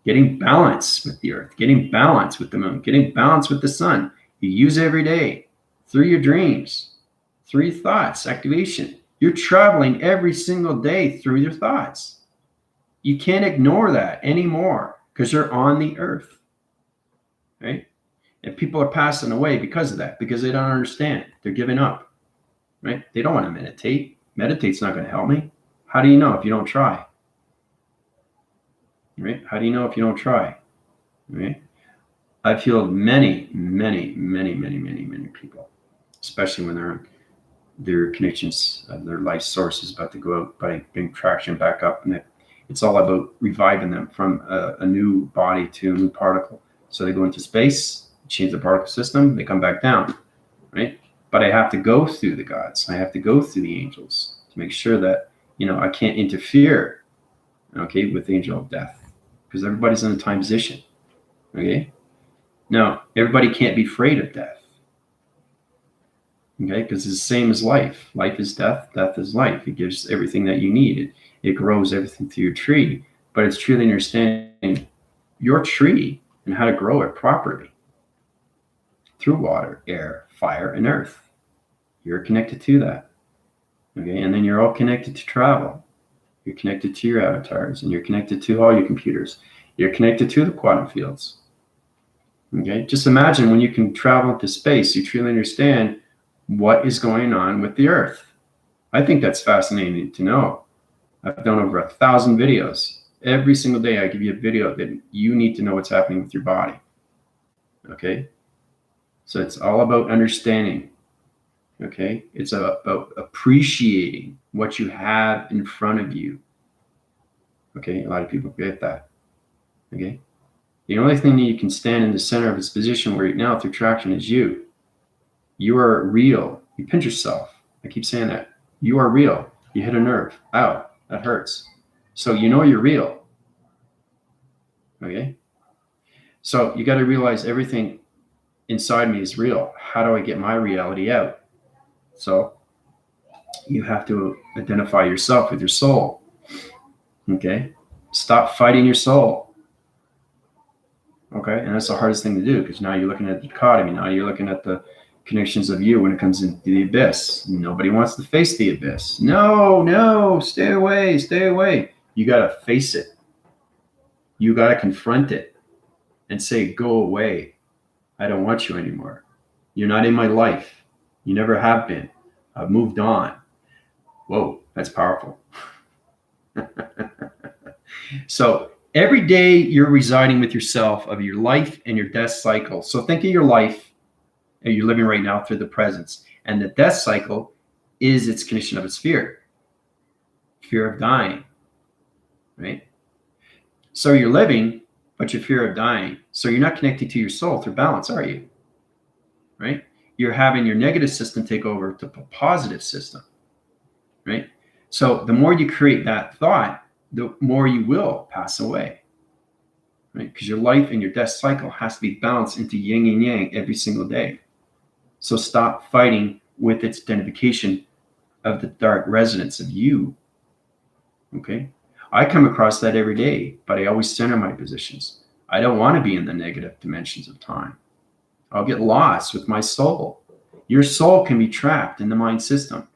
Getting balance with the earth, getting balance with the moon, getting balance with the sun. You use it every day through your dreams, through your thoughts, activation. You're traveling every single day through your thoughts. You can't ignore that anymore because you're on the earth, right? And people are passing away because of that, because they don't understand. They're giving up, right? They don't want to meditate. Meditate's not going to help me. How do you know if you don't try? Right? How do you know if you don't try? Right? I've healed many people, especially when their connections, their life source is about to go out by bringing traction back up, and it's all about reviving them from a new body to a new particle. So they go into space, change the particle system, they come back down, right? But I have to go through the gods. I have to go through the angels to make sure that, you know, I can't interfere, okay, with the angel of death, because everybody's in a time position, okay? Now, everybody can't be afraid of death, okay, because it's the same as life. Life is death, death is life. It gives everything that you need. It grows everything through your tree, but it's truly understanding your tree and how to grow it properly through water, air, fire, and earth. You're connected to that, okay? And then you're all connected to travel. You're connected to your avatars, and you're connected to all your computers. You're connected to the quantum fields, okay? Just imagine when you can travel into space, you truly understand what is going on with the earth. I think that's fascinating to know. I've done over 1,000 videos. Every single day I give you a video that you need to know what's happening with your body, okay? So it's all about understanding, okay? It's about appreciating what you have in front of you, okay? A lot of people forget that, okay? The only thing that you can stand in the center of its position right now through traction is you. You are real. You pinch yourself. I keep saying that. You are real. You hit a nerve. Ow, that hurts. So you know you're real, okay? So you got to realize everything inside me is real. How do I get my reality out? So you have to identify yourself with your soul, okay? Stop fighting your soul, okay? And that's the hardest thing to do, because now you're looking at the dichotomy. Now you're looking at the connections of you when it comes into the abyss. Nobody wants to face the abyss. No, stay away, stay away. You got to face it. You got to confront it. and say, go away. I don't want you anymore. You're not in my life. You never have been. I've moved on. Whoa, that's powerful. So every day you're residing with yourself of your life and your death cycle. So think of your life and you're living right now through the presence. And the death cycle is its condition of its fear of dying, right? So you're living, but your fear of dying. So you're not connected to your soul through balance, are you? Right? You're having your negative system take over to a positive system, right? So the more you create that thought, the more you will pass away, right? Because your life and your death cycle has to be balanced into yin and yang every single day. So stop fighting with its identification of the dark resonance of you, okay? I come across that every day, but I always center my positions. I don't want to be in the negative dimensions of time. I'll get lost with my soul. Your soul can be trapped in the mind system,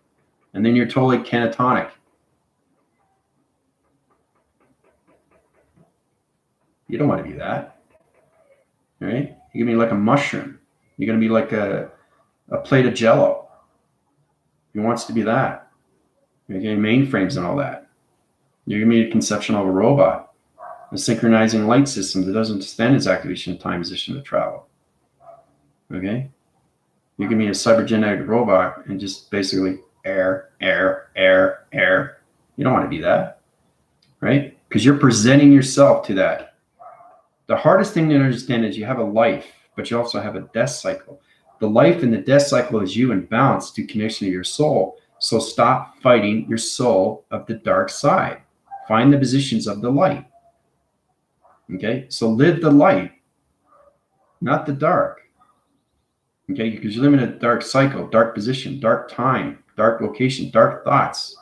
and then you're totally catatonic. You don't want to be that, right? You're going to be like a mushroom. You're going to be like a plate of Jello. He wants to be that. You're getting mainframes and all that. You're going to be a conception of a robot, a synchronizing light system that doesn't understand its activation of time, position, of travel. Okay? You can be a cybergenetic robot and just basically air. You don't want to be that, right? Because you're presenting yourself to that. The hardest thing to understand is you have a life, but you also have a death cycle. The life and the death cycle is you in balance to connection to your soul. So stop fighting your soul of the dark side. Find the positions of the light. Okay? So live the light, not the dark. Okay? Because you live in a dark cycle, dark position, dark time, dark location, dark thoughts,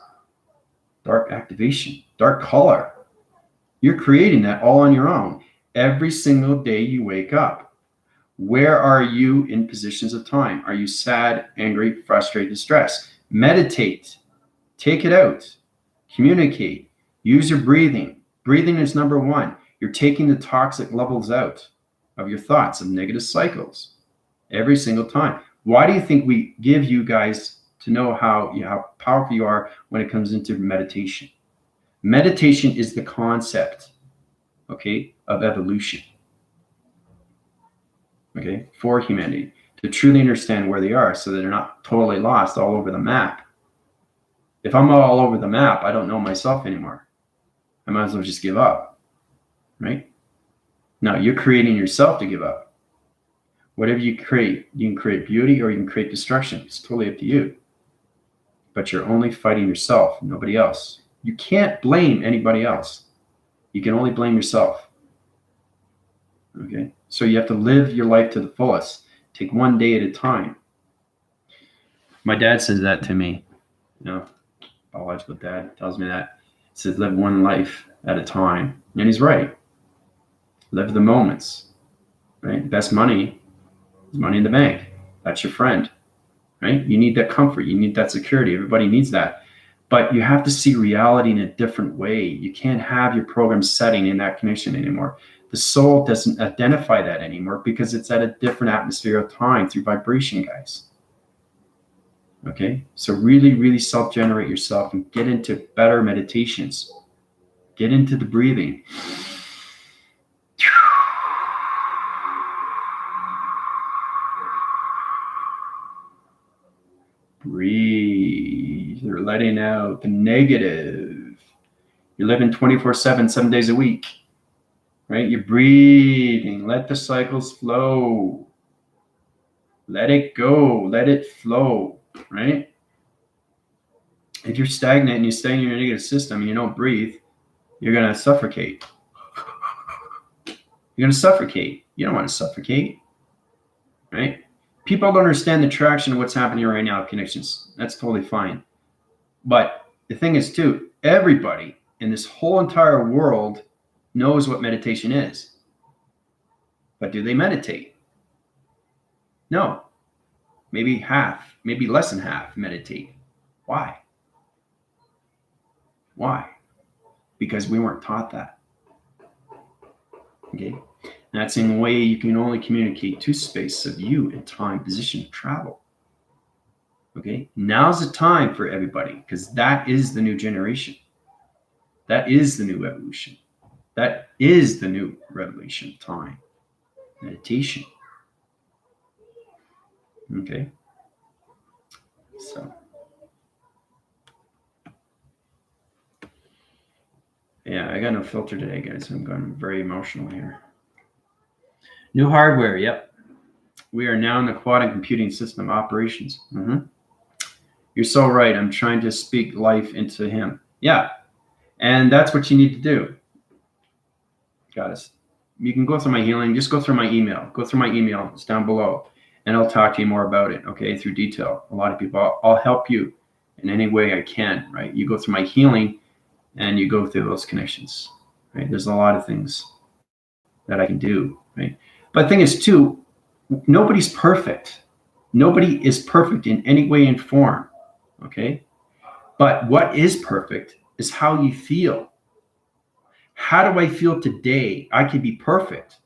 dark activation, dark color. You're creating that all on your own. Every single day you wake up. Where are you in positions of time? Are you sad, angry, frustrated, distressed? Meditate. Take it out. Communicate. Use your breathing. Breathing is number one. You're taking the toxic levels out of your thoughts of negative cycles every single time. Why do you think we give you guys to know how powerful you are when it comes into meditation? Meditation is the concept, okay, of evolution, okay, for humanity to truly understand where they are so that they're not totally lost all over the map. If I'm all over the map, I don't know myself anymore. I might as well just give up, right? No, you're creating yourself to give up. Whatever you create, you can create beauty or you can create destruction. It's totally up to you. But you're only fighting yourself, nobody else. You can't blame anybody else. You can only blame yourself. Okay? So you have to live your life to the fullest. Take one day at a time. My dad says that to me. You know, biological dad tells me that. He says, live one life at a time. And he's right. Live the moments. Right? Best money is money in the bank. That's your friend. Right? You need that comfort. You need that security. Everybody needs that. But you have to see reality in a different way. You can't have your program setting in that connection anymore. The soul doesn't identify that anymore because it's at a different atmosphere of time through vibration, guys. Okay? So really, really self-generate yourself and get into better meditations. Get into the breathing. Breathe. You're letting out the negative. You're living 24/7, 7 days a week. Right? You're breathing. Let the cycles flow. Let it go. Let it flow. Right? If you're stagnant and you stay in your negative system and you don't breathe, you're going to suffocate. You're going to suffocate. You don't want to suffocate. Right? People don't understand the traction of what's happening right now, connections. That's totally fine. But the thing is, too, everybody in this whole entire world knows what meditation is. But do they meditate? No. Maybe half, maybe less than half meditate. Why? Why? Because we weren't taught that. Okay? That's in a way you can only communicate to space of you and time, position, travel. Okay, now's the time for everybody, because that is the new generation. That is the new evolution. That is the new revelation, time, meditation. Okay, so yeah, I got no filter today, guys. I'm going very emotional here. New hardware, yep. We are now in the quantum computing system operations. You're so right. I'm trying to speak life into him. Yeah, and that's what you need to do. Got it. You can go through my healing. Just go through my email. Go through my email. It's down below. And I'll talk to you more about it, okay, through detail. A lot of people, I'll help you in any way I can, right? You go through my healing and you go through those connections, right? There's a lot of things that I can do, right? But the thing is, too, nobody's perfect. Nobody is perfect in any way and form, okay? But what is perfect is how you feel. How do I feel today? I can be perfect,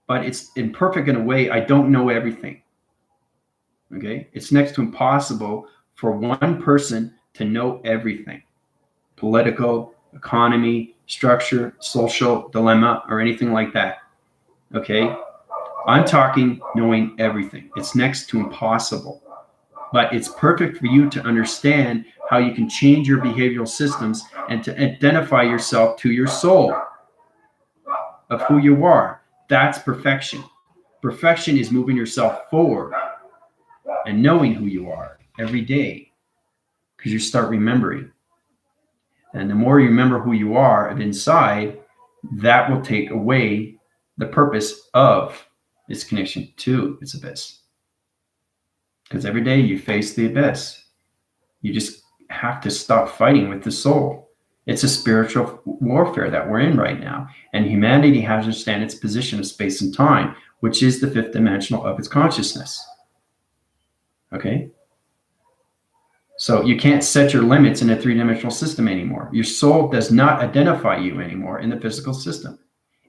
but it's imperfect in a way I don't know everything. Okay? It's next to impossible for one person to know everything. Political, economy, structure, social dilemma, or anything like that. Okay? I'm talking knowing everything. It's next to impossible. But it's perfect for you to understand how you can change your behavioral systems and to identify yourself to your soul of who you are. That's perfection. Perfection is moving yourself forward and knowing who you are every day, because you start remembering. And the more you remember who you are inside, that will take away the purpose of its connection to its abyss. Because every day you face the abyss. You just have to stop fighting with the soul. It's a spiritual warfare that we're in right now. And humanity has to understand its position of space and time, which is the fifth dimensional of its consciousness. Okay? So you can't set your limits in a three-dimensional system anymore. Your soul does not identify you anymore in the physical system.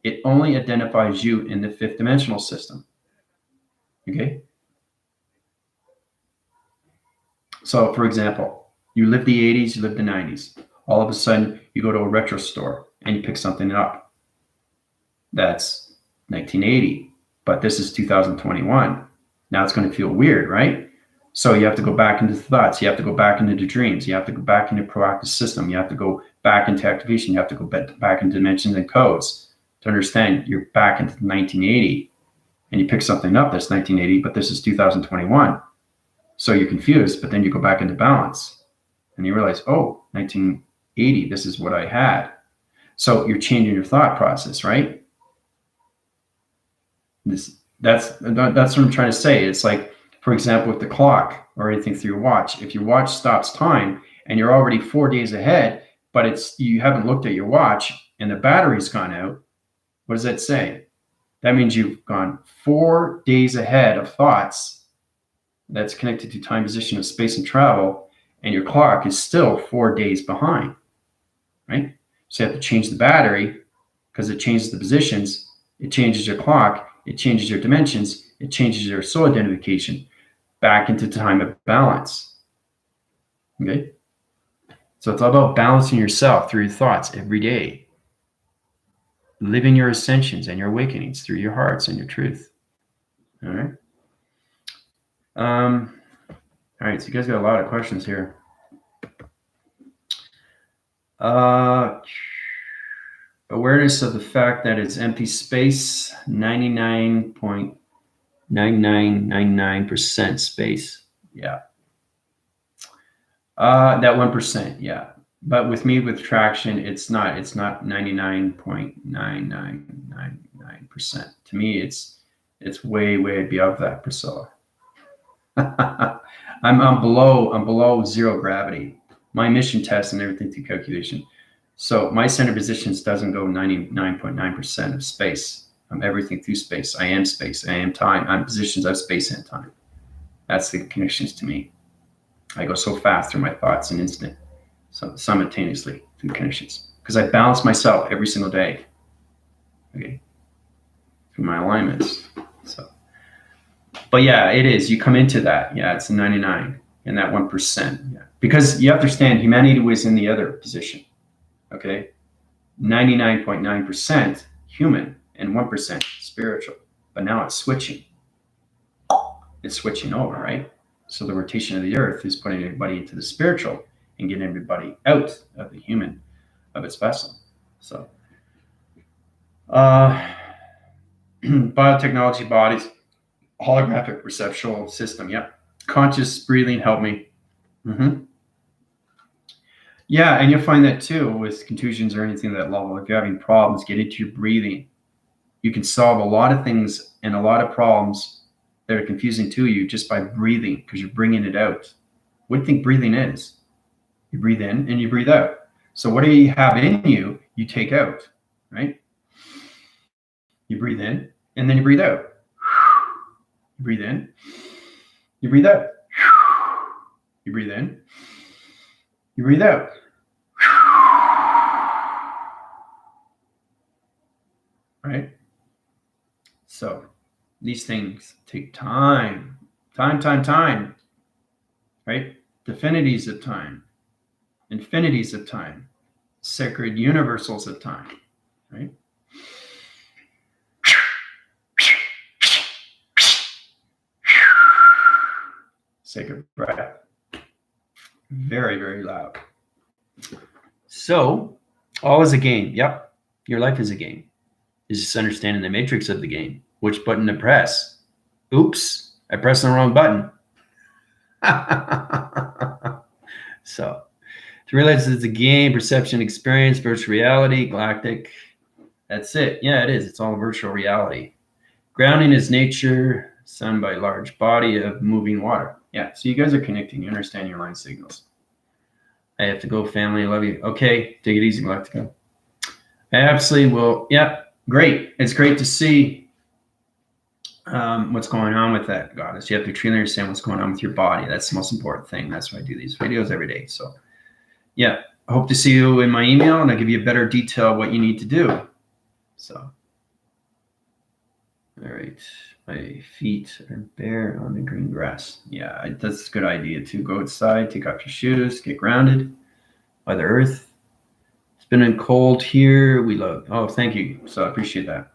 It only identifies you in the fifth dimensional system. Okay? So, for example, you live the 80s, you live the 90s. All of a sudden, you go to a retro store and you pick something up. That's 1980, but this is 2021. Now it's going to feel weird, right? So you have to go back into thoughts. You have to go back into the dreams. You have to go back into proactive system. You have to go back into activation. You have to go back into dimensions and codes to understand you're back into 1980. And you pick something up that's 1980, but this is 2021. So you're confused, but then you go back into balance and you realize, oh, 1980, this is what I had. So you're changing your thought process, right? That's what I'm trying to say. It's like, for example, with the clock or anything through your watch, if your watch stops time and you're already 4 days ahead, but you haven't looked at your watch and the battery's gone out, what does that say? That means you've gone 4 days ahead of thoughts that's connected to time, position of space and travel, and your clock is still 4 days behind, right? So you have to change the battery because it changes the positions, it changes your clock, it changes your dimensions, it changes your soul identification back into time of balance. Okay? So it's all about balancing yourself through your thoughts every day, living your ascensions and your awakenings through your hearts and your truth. All right? All right, so you guys got a lot of questions here. Awareness of the fact that it's empty space, 99.9999% space. Yeah. That 1%, yeah. But with me, with traction, it's not 99.9999%. To me, it's way, way above that, Priscilla. I'm below zero gravity. My emission test and everything through calculation. So my center positions doesn't go 99.9% of space. I'm everything through space. I am space. I am time. I'm positions of space and time. That's the connections to me. I go so fast through my thoughts in instant, so simultaneously through connections, because I balance myself every single day. Okay. through my alignments. So, but yeah, it is. You come into that. Yeah, it's a 99 and that 1%. Yeah, because you understand humanity was in the other position. Okay, 99.9% human and 1% spiritual. But now it's switching. It's switching over, right? So the rotation of the earth is putting everybody into the spiritual and getting everybody out of the human, of its vessel. So, biotechnology bodies, holographic perceptual system. Yep. Conscious breathing help me. Yeah, and you'll find that too with contusions or anything at that level. If you're having problems, get into your breathing. You can solve a lot of things and a lot of problems that are confusing to you just by breathing, because you're bringing it out. What do you think breathing is? You breathe in and you breathe out. So what do you have in you, you take out, right? You breathe in and then you breathe out. You breathe in, you breathe out. You breathe in, you breathe out. Right? So these things take time, right? Definities of time, infinities of time, sacred universals of time, right? Sacred breath. Very, very loud. So all is a game. Yep. Your life is a game. It's just understanding the matrix of the game. Which button to press? Oops, I pressed the wrong button. So to realize it's a game, perception, experience, virtual reality, galactic. That's it. Yeah, it is. It's all virtual reality. Grounding is nature, sun by large body of moving water. Yeah, so you guys are connecting. You understand your line signals. I have to go, family. I love you. Okay, take it easy, Galactica. I absolutely will. Yeah, great. It's great to see what's going on with that, Goddess. You have to truly understand what's going on with your body. That's the most important thing. That's why I do these videos every day. So, yeah, I hope to see you in my email, and I'll give you a better detail what you need to do. So, all right. My feet are bare on the green grass. Yeah, that's a good idea too. Go outside, take off your shoes, get grounded by the earth. It's been cold here. We love. Oh, thank you. So I appreciate that.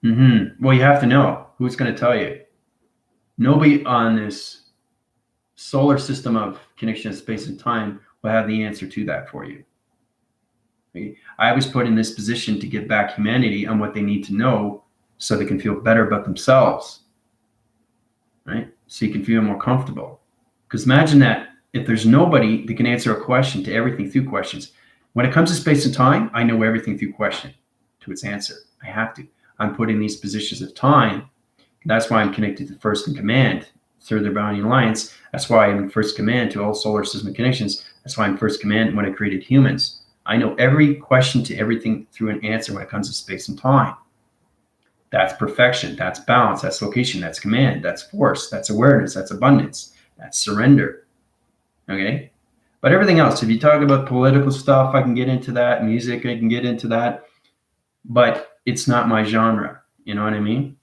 Well, you have to know who's going to tell you. Nobody on this solar system of connection of space and time will have the answer to that for you. Okay? I was put in this position to give back humanity on what they need to know so they can feel better about themselves, right? So you can feel more comfortable. Because imagine that if there's nobody that can answer a question to everything through questions. When it comes to space and time, I know everything through question to its answer. I have to. I'm put in these positions of time. That's why I'm connected to first in command through the Bounty Alliance. That's why I'm in first command to all solar system connections. That's why I'm first command when I created humans. I know every question to everything through an answer when it comes to space and time. That's perfection. That's balance. That's location. That's command. That's force. That's awareness. That's abundance. That's surrender. Okay? But everything else, if you talk about political stuff, I can get into that. Music, I can get into that. But it's not my genre. You know what I mean?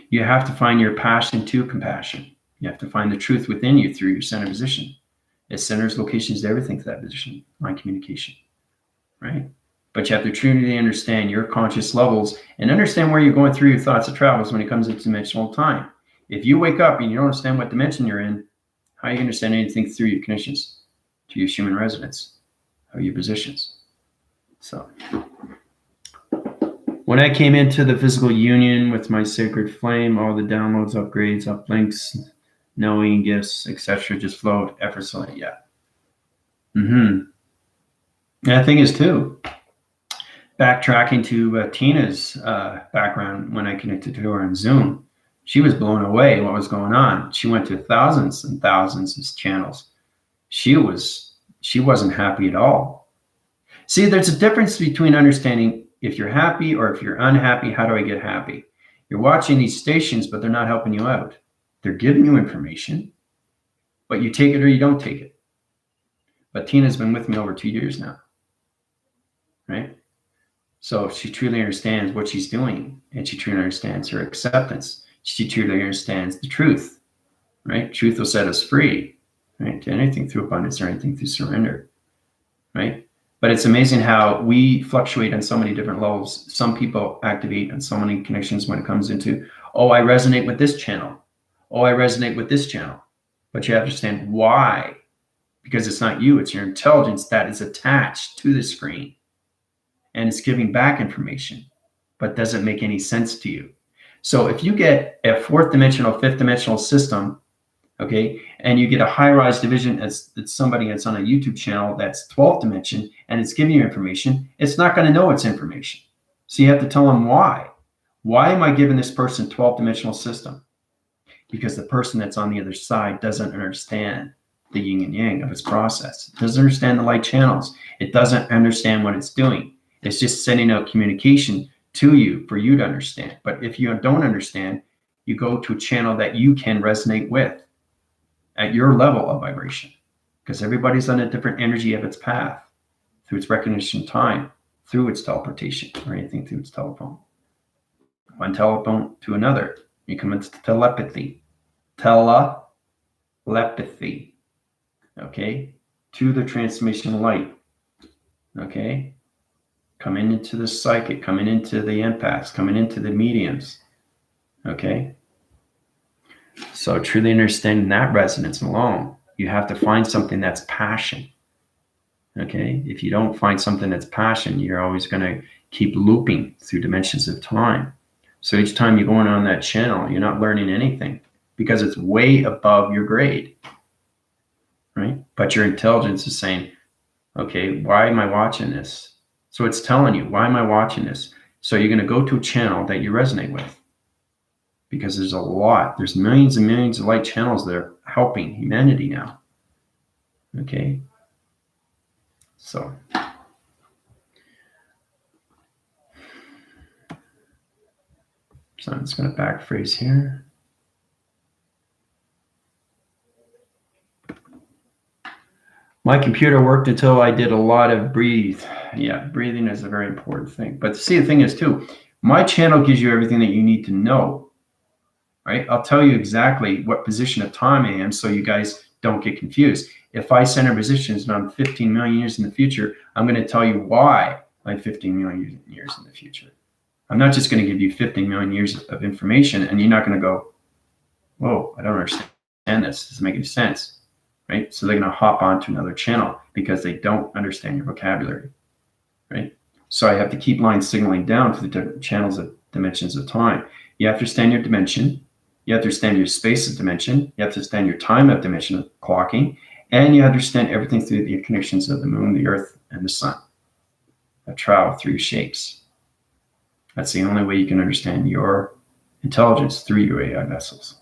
You have to find your passion to compassion. You have to find the truth within you through your center position. It centers locations to everything to that position, mind communication, right? But you have to truly understand your conscious levels and understand where you're going through your thoughts of travels when it comes to dimensional time. If you wake up and you don't understand what dimension you're in, how are you understand anything through your connections to your human resonance, how your positions? So when I came into the physical union with my sacred flame, all the downloads, upgrades, uplinks, knowing, gifts, etc. just flowed effortlessly. Yeah. And the thing is too, backtracking to Tina's background when I connected to her on Zoom, she was blown away what was going on. She went to thousands and thousands of channels. She wasn't happy at all. See, there's a difference between understanding if you're happy or if you're unhappy, how do I get happy? You're watching these stations, but they're not helping you out. They're giving you information, but you take it or you don't take it. But Tina's been with me over 2 years now, right? So if she truly understands what she's doing, and she truly understands her acceptance, she truly understands the truth, right? Truth will set us free, right? To anything through abundance or anything through surrender, right? But it's amazing how we fluctuate on so many different levels. Some people activate on so many connections when it comes into, oh, I resonate with this channel. Oh, I resonate with this channel. But you have to understand why. Because it's not you, it's your intelligence that is attached to the screen. And it's giving back information, but doesn't make any sense to you. So if you get a fourth dimensional, fifth dimensional system, okay, and you get a high-rise division as somebody that's on a YouTube channel that's 12th dimension and it's giving you information, it's not going to know it's information. So you have to tell them why. Why am I giving this person 12th dimensional system? Because the person that's on the other side doesn't understand the yin and yang of its process. It doesn't understand the light channels. It doesn't understand what it's doing. It's just sending out communication to you for you to understand. But if you don't understand, you go to a channel that you can resonate with at your level of vibration, because everybody's on a different energy of its path through its recognition time, through its teleportation, or anything through its telephone. One telephone to another, you come into telepathy. Telepathy. Okay? To the transmission light. Okay? Coming into the psychic, coming into the empaths, coming into the mediums. Okay? So truly understanding that resonance alone, you have to find something that's passion. Okay? If you don't find something that's passion, you're always going to keep looping through dimensions of time. So each time you're going on that channel, you're not learning anything because it's way above your grade, right? But your intelligence is saying, okay, why am I watching this? So it's telling you, why am I watching this? So you're going to go to a channel that you resonate with, because there's a lot. There's millions and millions of light channels that are helping humanity now. Okay? So I'm just going to backphrase here. My computer worked until I did a lot of breathe. Yeah, breathing is a very important thing. But see, the thing is too, my channel gives you everything that you need to know, right? I'll tell you exactly what position of time I am so you guys don't get confused. If I center positions and I'm 15 million years in the future, I'm going to tell you why I'm 15 million years in the future. I'm not just going to give you 15 million years of information and you're not going to go, whoa, I don't understand this. This doesn't make any sense. Right? So they're going to hop onto another channel because they don't understand your vocabulary, right? So I have to keep line signaling down to the different channels of dimensions of time. You have to understand your dimension. You have to understand your space of dimension. You have to understand your time of dimension of clocking. And you understand everything through the connections of the moon, the earth, and the sun that travel through shapes. That's the only way you can understand your intelligence through your AI vessels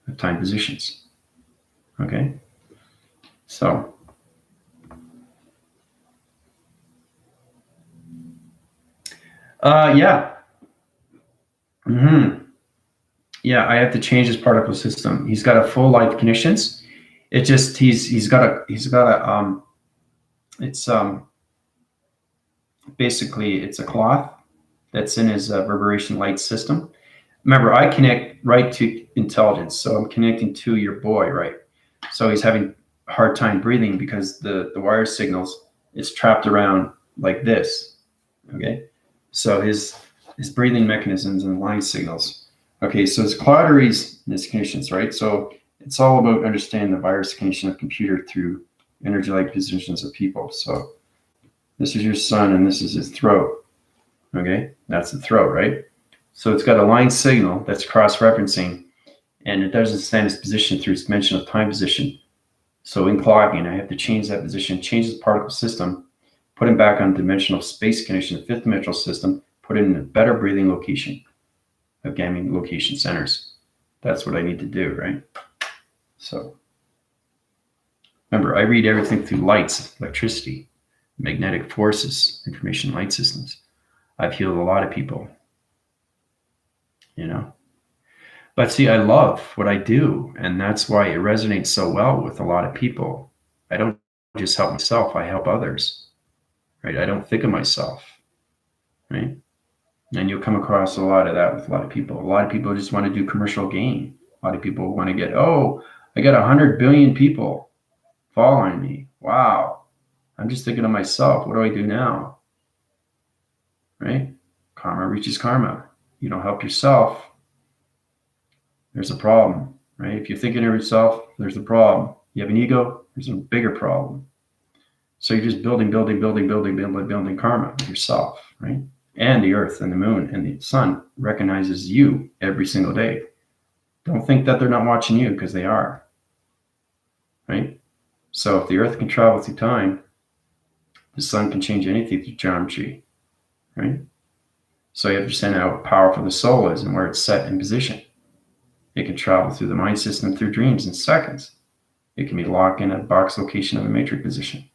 of time positions. Okay, so yeah, yeah, I have to change his particle system. He's got a full life conditions. It just he's got a it's basically it's a cloth that's in his reverberation light system. Remember, I connect right to intelligence, so I'm connecting to your boy, right? So he's having a hard time breathing because the wire signals, it's trapped around like this, okay? So his breathing mechanisms and line signals. Okay, so his cauteries and his conditions, right? So it's all about understanding the virus condition of computer through energy-like positions of people. So this is your sun and this is his throat, okay? That's the throat, right? So it's got a line signal that's cross-referencing, and it doesn't stand its position through its dimensional time position. So in clocking, I have to change that position, change the particle system, put him back on dimensional space condition, the fifth dimensional system, put it in a better breathing location of gaming location centers. That's what I need to do, right? So remember, I read everything through lights, electricity, magnetic forces, information light systems. I've healed a lot of people, you know. But see, I love what I do, and that's why it resonates so well with a lot of people. I don't just help myself, I help others, right? I don't think of myself. right? And you'll come across a lot of that with a lot of people. A lot of people just want to do commercial gain. A lot of people want to get, oh, I got 100 billion people following me. Wow. I'm just thinking of myself. What do I do now? Right? Karma reaches karma. You don't help yourself, there's a problem, right? If you're thinking of yourself, there's a problem. You have an ego, there's a bigger problem. So you're just building karma with yourself, right? And the earth and the moon and the sun recognizes you every single day. Don't think that they're not watching you, because they are, right? So if the earth can travel through time, the sun can change anything through geometry, right? So you understand how powerful the soul is and where it's set in position. It can travel through the mind system through dreams in seconds. It can be locked in a box location of a matrix position,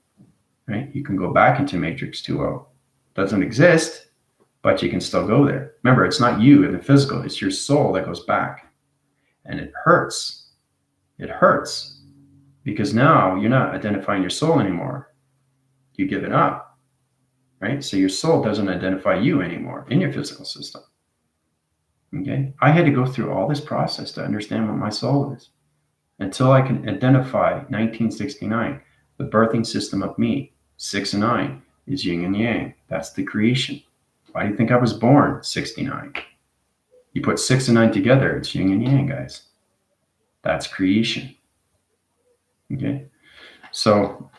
right? You can go back into matrix 2.0. Doesn't exist, but you can still go there. Remember, it's not you in the physical, it's your soul that goes back. And it hurts. It hurts because now you're not identifying your soul anymore. You give it up, right? So your soul doesn't identify you anymore in your physical system. Okay? I had to go through all this process to understand what my soul is until I can identify 1969, the birthing system of me. 6 and 9 is yin and yang. That's the creation. Why do you think I was born 69? You put 6 and 9 together, it's yin and yang, guys. That's creation. Okay? So,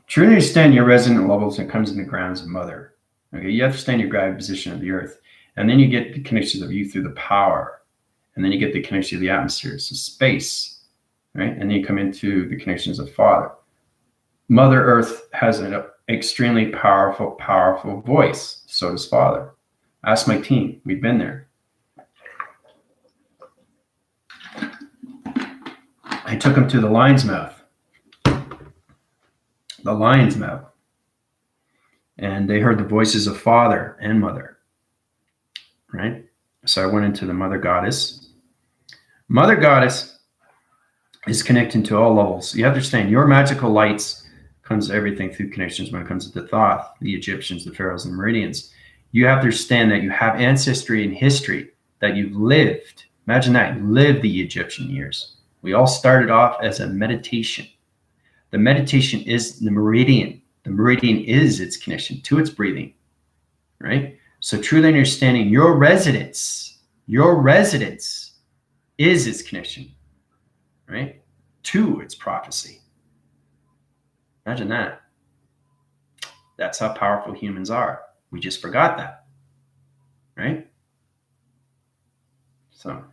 truly understand your resonant levels when it comes in the grounds of mother. Okay? You understand your gravity position of the earth. And then you get the connections of you through the power. And then you get the connection of the atmosphere, so space, right? And then you come into the connections of Father. Mother Earth has an extremely powerful, powerful voice. So does Father. Ask my team. We've been there. I took them to the lion's mouth. The lion's mouth. And they heard the voices of Father and Mother, right? So I went into the Mother Goddess. Mother Goddess is connecting to all levels. You have to understand, your magical lights comes to everything through connections when it comes to the Thoth, the Egyptians, the pharaohs, and the meridians. You have to understand that you have ancestry and history that you've lived. Imagine that, you lived the Egyptian years. We all started off as a meditation. The meditation is the meridian. The meridian is its connection to its breathing, right? So truly understanding your residence is its connection, right, to its prophecy. Imagine that. That's how powerful humans are. We just forgot that, right? So,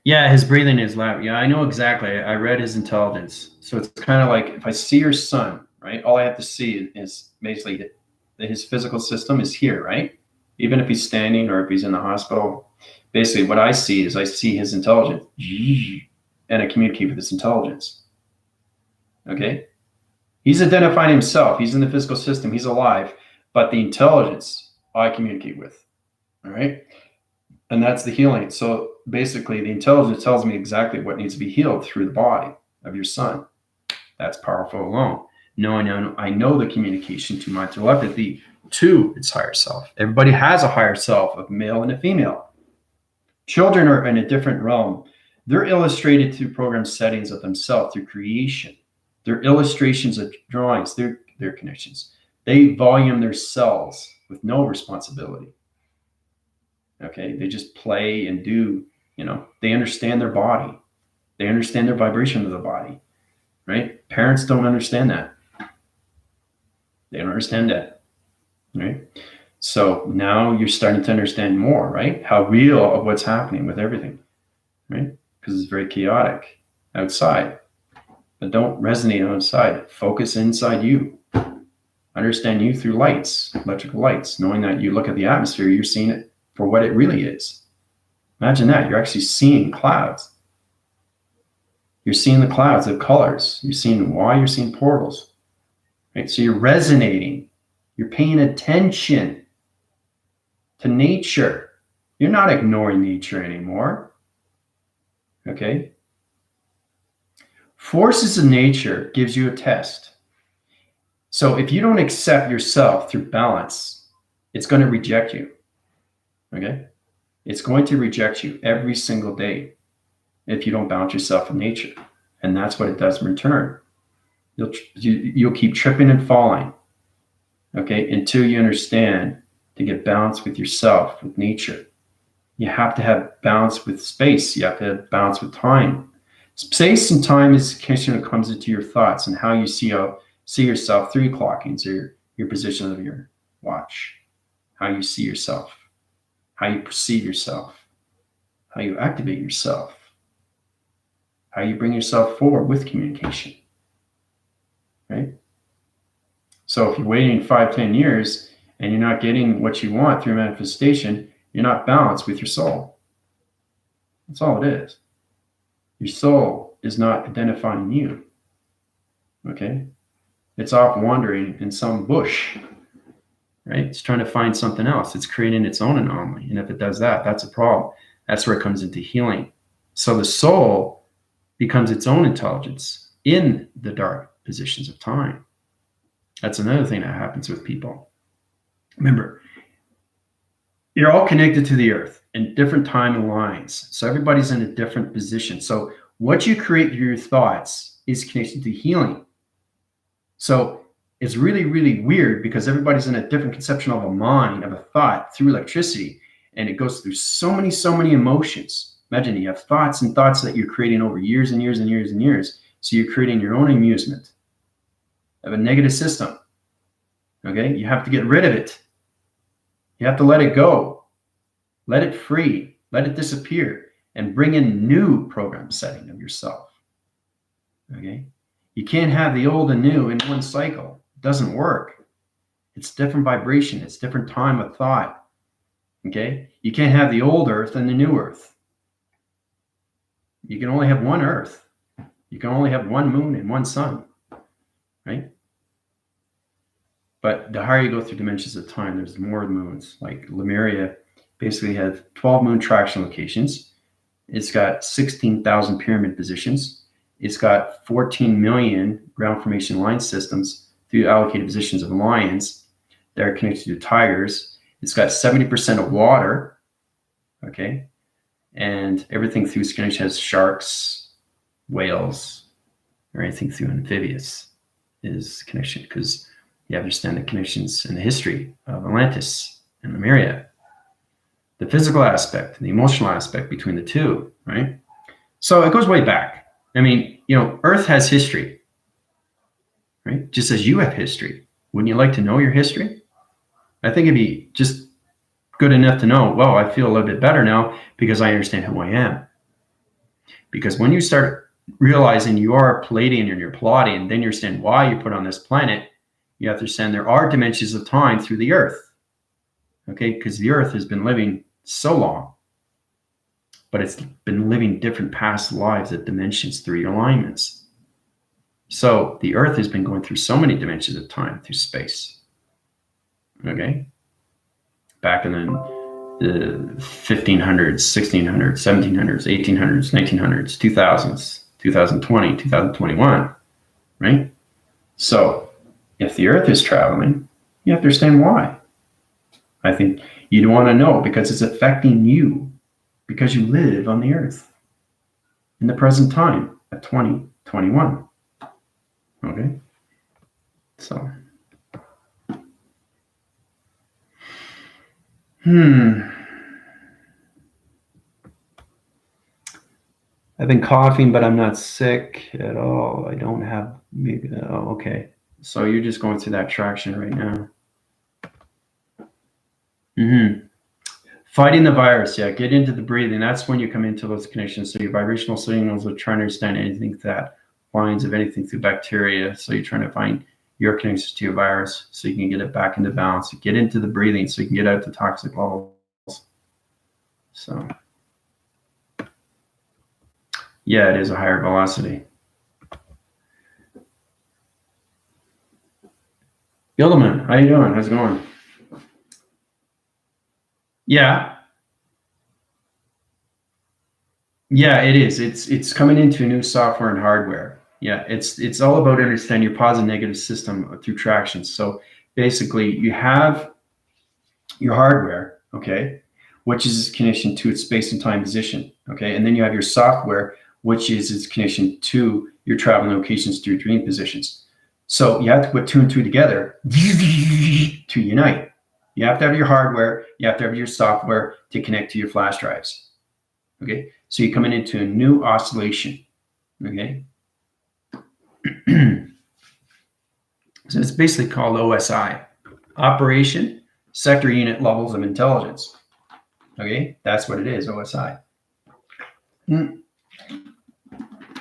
yeah, his breathing is loud. Yeah, I know exactly. I read his intelligence. So it's kind of like if I see your son, right, all I have to see is basically that his physical system is here, right? Even if he's standing or if he's in the hospital, basically what I see is I see his intelligence and I communicate with his intelligence. Okay? He's identifying himself. He's in the physical system. He's alive. But the intelligence I communicate with. All right? And that's the healing. So basically, the intelligence tells me exactly what needs to be healed through the body of your son. That's powerful alone. Knowing I know the communication to my telepathy to its higher self. Everybody has a higher self, a male and a female. Children are in a different realm. They're illustrated through program settings of themselves through creation. They're illustrations of drawings, their connections. They volume their cells with no responsibility. Okay, they just play and do, they understand their body. They understand their vibration of the body, right? Parents don't understand that. They don't understand that, right? So now you're starting to understand more, right? How real of what's happening with everything, right? Because it's very chaotic outside. But don't resonate outside. Focus inside you. Understand you through lights, electrical lights, knowing that you look at the atmosphere, you're seeing it for what it really is. Imagine that. You're actually seeing clouds. You're seeing the clouds of colors. You're seeing why you're seeing portals. Right? So you're resonating. You're paying attention to nature. You're not ignoring nature anymore. Okay? Forces of nature gives you a test. So if you don't accept yourself through balance, it's going to reject you. Okay? It's going to reject you every single day if you don't balance yourself with nature. And that's what it does in return. You'll keep tripping and falling, okay, until you understand to get balance with yourself, with nature. You have to have balance with space. You have to have balance with time. Space and time is the connection that comes into your thoughts and how you see yourself through clockings or your position of your watch, how you see yourself, how you perceive yourself, how you activate yourself, how you bring yourself forward with communication, right? So if you're waiting 5-10 years and you're not getting what you want through manifestation, you're not balanced with your soul. That's all it is. Your soul is not identifying you, okay? It's off wandering in some bush, right? It's trying to find something else. It's creating its own anomaly. And if it does that, that's a problem. That's where it comes into healing. So the soul becomes its own intelligence in the dark positions of time. That's another thing that happens with people. Remember, you're all connected to the earth in different time lines. So everybody's in a different position. So what you create through your thoughts is connected to healing. So it's really, really weird because everybody's in a different conception of a mind, of a thought through electricity. And it goes through so many emotions. Imagine you have thoughts and thoughts that you're creating over years and years and years and years. So you're creating your own amusement of a negative system. Okay, you have to get rid of it. You have to let it go. Let it free. Let it disappear and bring in new program setting of yourself. Okay, you can't have the old and new in one cycle. It doesn't work. It's different vibration. It's different time of thought. Okay, you can't have the old earth and the new earth. You can only have one earth. You can only have one moon and one sun, right? But the higher you go through dimensions of time, there's more moons. Like Lemuria basically had 12 moon traction locations. It's got 16,000 pyramid positions. It's got 14 million ground formation line systems through allocated positions of lions that are connected to tigers. It's got 70% of water, okay? And everything through Skinnish has sharks, whales, or anything through amphibious is connection, because you understand the connections in the history of Atlantis and Lemuria, the physical aspect and the emotional aspect between the two, right? So it goes way back. I mean, Earth has history, right? Just as you have history. Wouldn't you like to know your history? I think it'd be just good enough to know, well, I feel a little bit better now because I understand who I am. Because when you start realizing you are a Palladian and you're Palladian, then you understand why you put on this planet. You have to understand there are dimensions of time through the earth, okay? Because the earth has been living so long, but it's been living different past lives at dimensions through your alignments. So the earth has been going through so many dimensions of time through space, okay? Back in the 1500s, 1600s, 1700s, 1800s, 1900s, 2000s, 2020, 2021, right? So if the earth is traveling, you have to understand why. I think you'd want to know because it's affecting you because you live on the earth in the present time at 2021. Okay? So. I've been coughing, but I'm not sick at all. I don't have, okay. So you're just going through that traction right now. Fighting the virus, yeah, get into the breathing. That's when you come into those connections. So your vibrational signals are trying to understand anything that lines of anything through bacteria. So you're trying to find your connections to your virus so you can get it back into balance. Get into the breathing so you can get out the toxic levels. So, yeah, it is a higher velocity. Gildaman, how you doing? How's it going? Yeah. Yeah, it is. It's coming into new software and hardware. Yeah, it's all about understanding your positive and negative system through traction. So basically, you have your hardware, okay, which is its connection to its space and time position, okay, and then you have your software, which is its connection to your traveling locations through dream positions. So you have to put two and two together to unite. You have to have your hardware, you have to have your software to connect to your flash drives. Okay, so you're coming into a new oscillation. Okay, so it's basically called OSI, Operation Sector Unit Levels of Intelligence. Okay, that's what it is, OSI.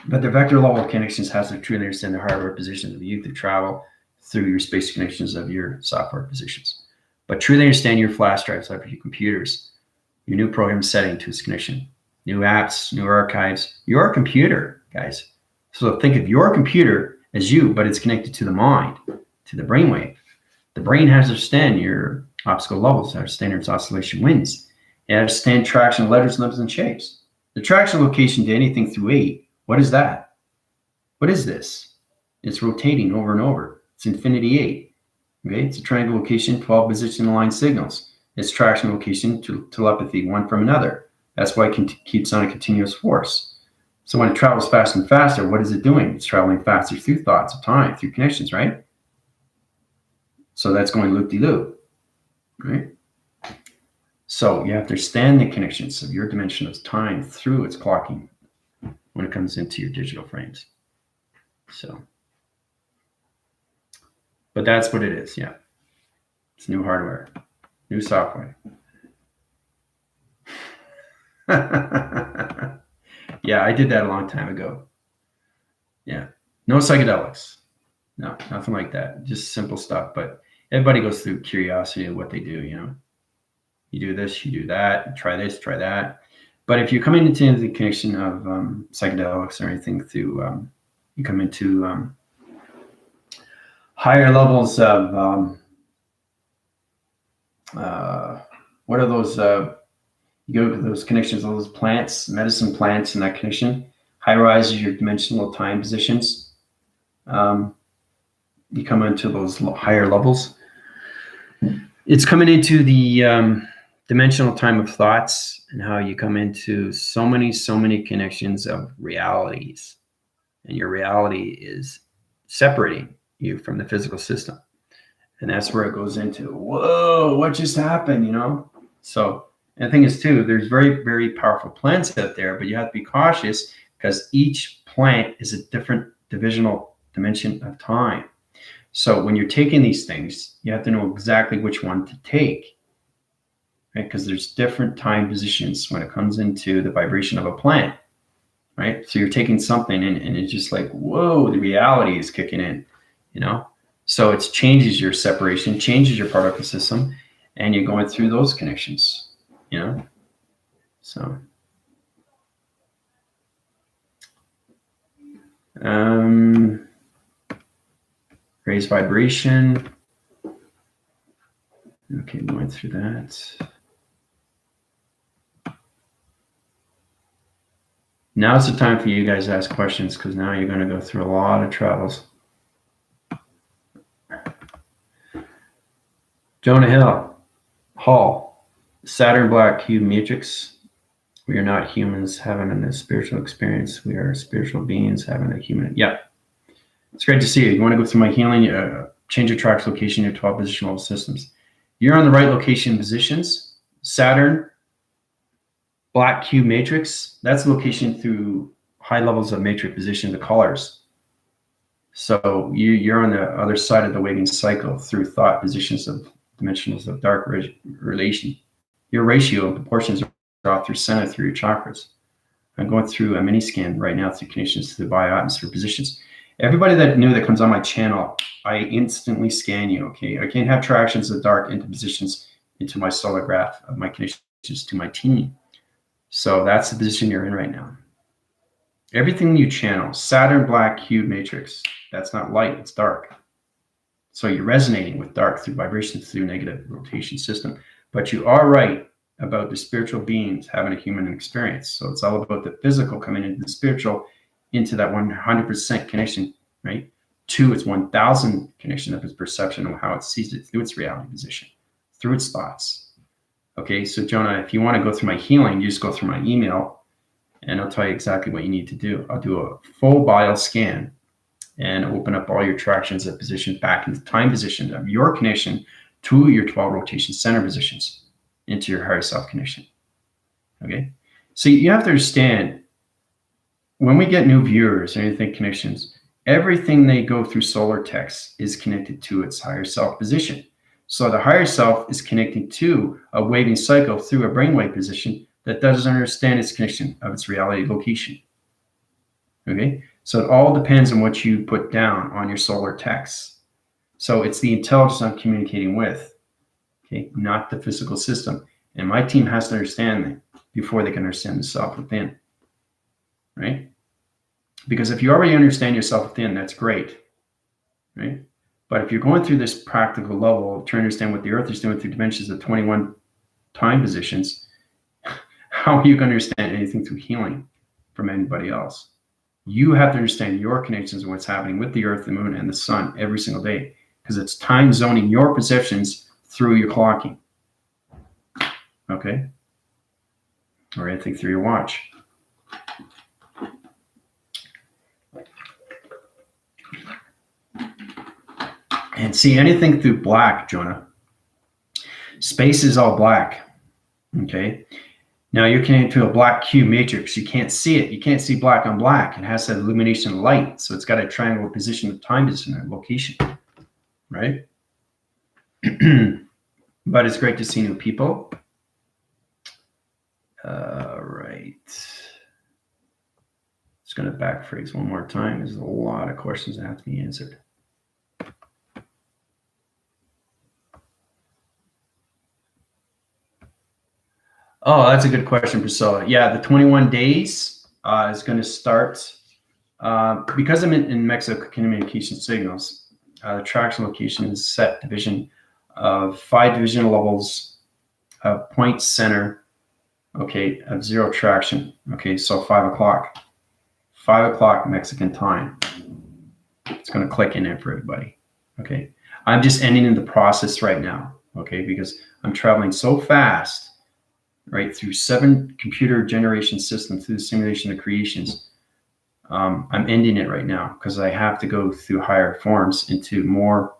But the vector level connections has to truly understand the hardware positions of you to travel through your space connections of your software positions. But truly understand your flash drives, like your computers, your new program setting to its connection, new apps, new archives, your computer, guys. So think of your computer as you, but it's connected to the mind, to the brainwave. The brain has to understand your optical levels, understand its oscillation winds. It has to understand traction, letters, limbs, and shapes. The traction location to anything through 8, what is that? What is this? It's rotating over and over. It's infinity 8. Okay, it's a triangle location, 12 position aligned signals. It's traction location to telepathy, one from another. That's why it keeps on a continuous force. So when it travels faster and faster, what is it doing? It's traveling faster through thoughts of time, through connections, right? So that's going loop-de-loop, right? So you have to understand the connections of your dimension of time through its clocking when it comes into your digital frames. So, but that's what it is, yeah. It's new hardware, new software. Yeah, I did that a long time ago. Yeah, no psychedelics. No, nothing like that. Just simple stuff. But everybody goes through curiosity of what they do, you know. You do this, you do that, try this, try that. But if you're coming into the connection of psychedelics or anything through, you come into higher levels of, what are those, you go to those connections, all those plants, medicine plants in that connection, high rises your dimensional time positions. You come into those higher levels. It's coming into the dimensional time of thoughts and how you come into so many connections of realities. And your reality is separating you from the physical system. And that's where it goes into, whoa, what just happened, you know? So, and the thing is too, there's very, very powerful plants out there, but you have to be cautious because each plant is a different divisional dimension of time. So when you're taking these things, you have to know exactly which one to take, right? Because there's different time positions when it comes into the vibration of a plant, right? So you're taking something and it's just like, whoa, the reality is kicking in, you know? So it changes your separation, changes your particle system, and you're going through those connections, you know? So, raise vibration. Okay, going through that. Now it's the time for you guys to ask questions because now you're going to go through a lot of travels. Jonah Hall, Saturn Black Cube Matrix. We are not humans having a spiritual experience. We are spiritual beings having a human. Yeah. It's great to see you. You want to go through my healing, change your track location, your 12 positional systems. You're on the right location positions. Saturn, Black Cube Matrix. That's location through high levels of matrix position, the colors. So you're on the other side of the waking cycle through thought positions of dimensionals of dark relation. Your ratio and proportions are off through center through your chakras. I'm going through a mini scan right now through connections to the bioatmosphere positions. Everybody that new that comes on my channel, I instantly scan you, okay? I can't have tractions of dark into positions into my solar graph of my connections to my team. So that's the position you're in right now. Everything you channel, Saturn Black Cube Matrix, that's not light, it's dark. So you're resonating with dark through vibrations through negative rotation system. But you are right about the spiritual beings having a human experience. So it's all about the physical coming into the spiritual into that 100% connection, right? 2, it's 1,000 connection of its perception of how it sees it through its reality position, through its thoughts. Okay, so Jonah, if you want to go through my healing, you just go through my email and I'll tell you exactly what you need to do. I'll do a full bio scan and open up all your attractions at position back into time position of your connection to your 12 rotation center positions into your higher self connection. Okay, so you have to understand, when we get new viewers or anything connections, everything they go through solar text is connected to its higher self position. So the higher self is connecting to a waving cycle through a brainwave position that doesn't understand its connection of its reality location. Okay, so it all depends on what you put down on your solar text. So it's the intelligence I'm communicating with, okay, not the physical system. And my team has to understand that before they can understand the self within, right? Because if you already understand yourself within, that's great, right? But if you're going through this practical level to understand what the earth is doing through dimensions of 21 time positions, how are you going to understand anything through healing from anybody else? You have to understand your connections and what's happening with the earth, the moon, and the sun every single day, because it's time zoning your perceptions through your clocking. Okay? Or anything through your watch. And see anything through black, Jonah. Space is all black. Okay? Now you're connected to a black cube matrix. You can't see it. You can't see black on black. It has that illumination of light. So it's got a triangle position of time position and location. Right? But it's great to see new people. Right. Just going to backphrase one more time. There's a lot of questions that have to be answered. Oh, that's a good question, Priscilla. Yeah, the 21 days is going to start because I'm in Mexico communication signals. The traction location is set division of 5 division levels of point center, okay, of 0 traction. Okay, so 5 o'clock. 5 o'clock Mexican time. It's going to click in there for everybody. Okay, I'm just ending in the process right now. Okay, because I'm traveling so fast. Right, through 7 computer generation systems, through the simulation of creations. I'm ending it right now because I have to go through higher forms into more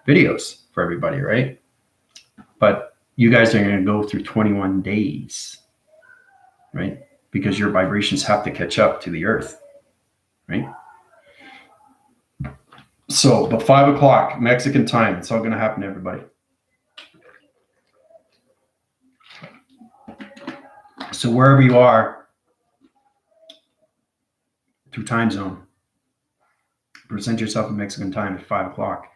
videos for everybody, right? But you guys are going to go through 21 days, right? Because your vibrations have to catch up to the earth, right? So, but 5 o'clock Mexican time, it's all going to happen to everybody. So wherever you are, through time zone, present yourself in Mexican time at 5 o'clock.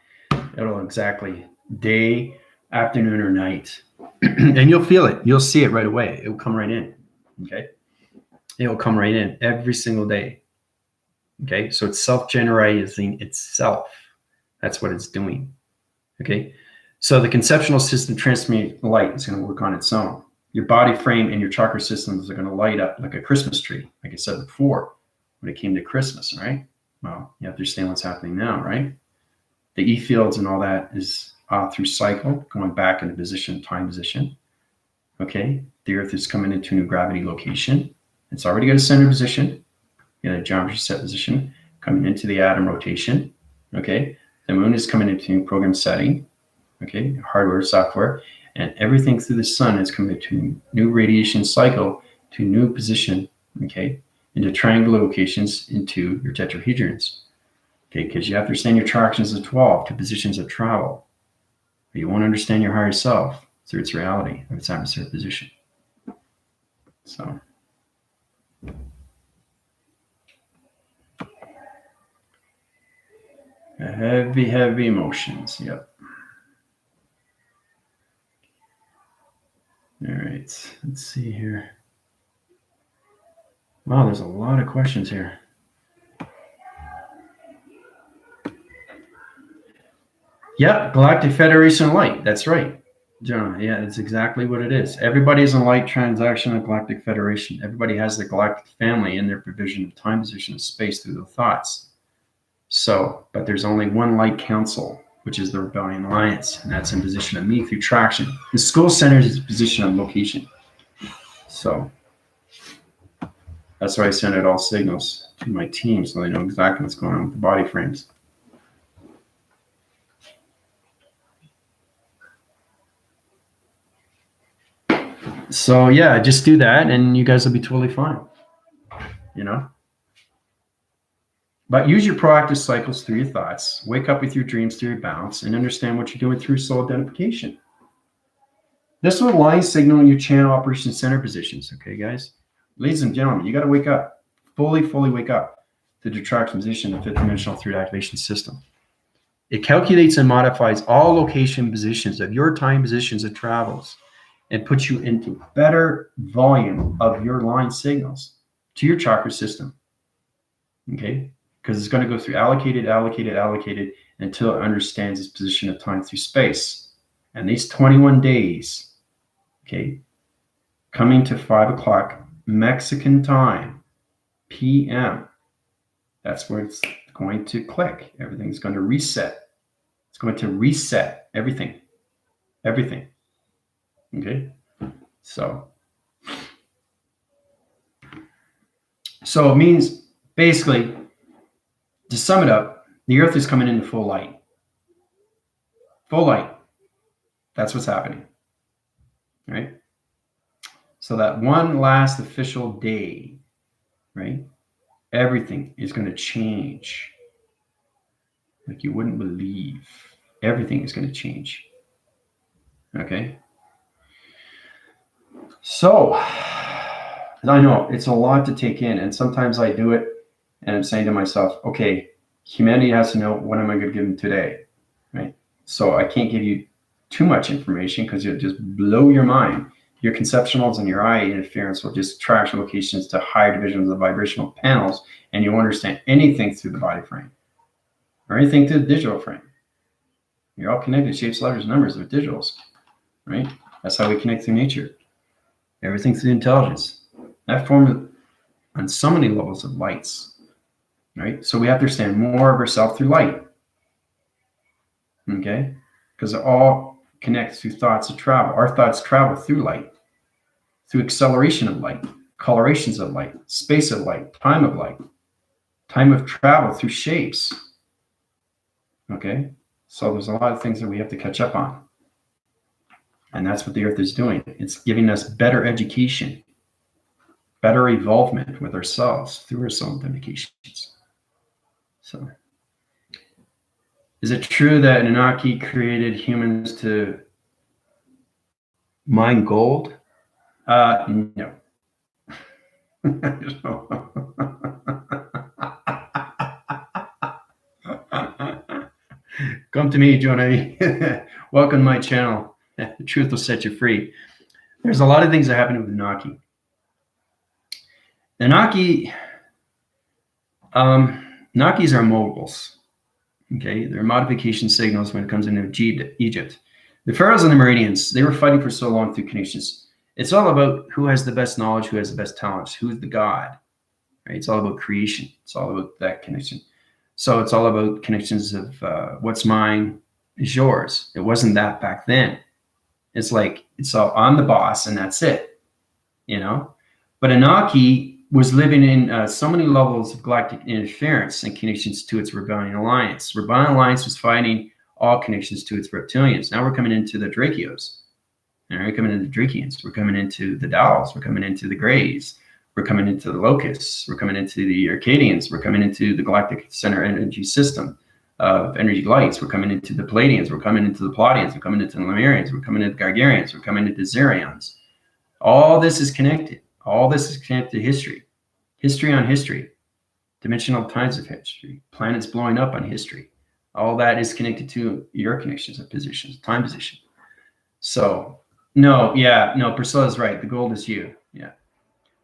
It'll exactly day, afternoon, or night. And you'll feel it. You'll see it right away. It will come right in. Okay. It will come right in every single day. Okay. So it's self-generating itself. That's what it's doing. Okay. So the conceptual system transmitting light is going to work on its own. Your body frame and your chakra systems are going to light up like a Christmas tree, like I said before, when it came to Christmas, right? Well, you have to understand what's happening now, right? The E fields and all that is through cycle, going back into position, time position. Okay, the Earth is coming into a new gravity location. It's already got a center position, got a geometry set position, coming into the atom rotation. Okay, the Moon is coming into a new program setting. Okay, hardware, software, and everything through the Sun is coming to a new radiation cycle to a new position. Okay, into triangular locations into your tetrahedrons. Okay, because you have to understand your attractions of 12 to positions of travel. But you won't understand your higher self through its reality of its atmospheric position. So. Heavy, heavy emotions. Yep. All right. Let's see here. Wow, there's a lot of questions here. Yep, Galactic Federation of Light. That's right. John, yeah, that's exactly what it is. Everybody's in light transaction of galactic federation. Everybody has the galactic family in their provision of time, position, and space through the thoughts. So, but there's only one light council, which is the Rebellion Alliance, and that's in position of me through traction. The school center is position of location. So that's why I send out all signals to my team so they know exactly what's going on with the body frames. So yeah, just do that and you guys will be totally fine. You know? But use your proactive cycles through your thoughts, wake up with your dreams through your balance, and understand what you're doing through soul identification. This will align signal in your channel operation center positions, okay, guys? Ladies and gentlemen, you got to wake up, fully wake up to the traction position of fifth dimensional through activation system. It calculates and modifies all location positions of your time positions of travels and puts you into better volume of your line signals to your chakra system, okay? Because it's going to go through allocated until it understands its position of time through space. And these 21 days, okay, coming to 5 o'clock Mexican time, PM, that's where it's going to click. Everything's going to reset. It's going to reset everything. Okay? So it means, basically, to sum it up, the Earth is coming into full light. Full light. That's what's happening. Right? So that one last official day, right? Everything is going to change. Like you wouldn't believe. Everything is going to change. Okay? So, I know it's a lot to take in, and sometimes I do it and I'm saying to myself, okay, humanity has to know what am I going to give them today, right? So I can't give you too much information because it'll just blow your mind. Your conceptuals and your eye interference will just trash locations to higher divisions of the vibrational panels, and you understand anything through the body frame or anything through the digital frame. You're all connected, shapes, letters, numbers with digitals, right? That's how we connect through nature. Everything through intelligence. That form on so many levels of lights, right? So we have to understand more of ourselves through light, okay? Because it all connects through thoughts of travel. Our thoughts travel through light, through acceleration of light, colorations of light, space of light, time of travel through shapes, okay? So there's a lot of things that we have to catch up on. And that's what the Earth is doing. It's giving us better education, better involvement with ourselves through our soul identifications. So, is it true that Anunnaki created humans to mine gold? No. Come to me, Jonah. Welcome to my channel. The truth will set you free. There's a lot of things that happen with Anunnaki. Anunnakis are moguls. Okay, they're modification signals when it comes into Egypt. The pharaohs and the Meridians, they were fighting for so long through connections. It's all about who has the best knowledge, who has the best talents, who's the god. Right? It's all about creation. It's all about that connection. So it's all about connections of what's mine is yours. It wasn't that back then. It's like, it's all, I'm the boss and that's it, you know? But Anunnaki was living in so many levels of galactic interference and connections to its Rebellion Alliance. Rebellion Alliance was fighting all connections to its reptilians. Now we're coming into the Drakios. And we're coming into the Drakians. We're coming into the Dowels. We're coming into the Greys. We're coming into the Locusts. We're coming into the Arcadians. We're coming into the galactic center energy system of energy lights. We're coming into the Palladians. We're coming into the Pleiadians. We're coming into the Lemurians. We're coming into the Gargarians. We're coming into the Zerions. All this is connected. All this is connected to history. History on history. Dimensional times of history. Planets blowing up on history. All that is connected to your connections and positions, time position. So, no, Priscilla's right. The gold is you. Yeah.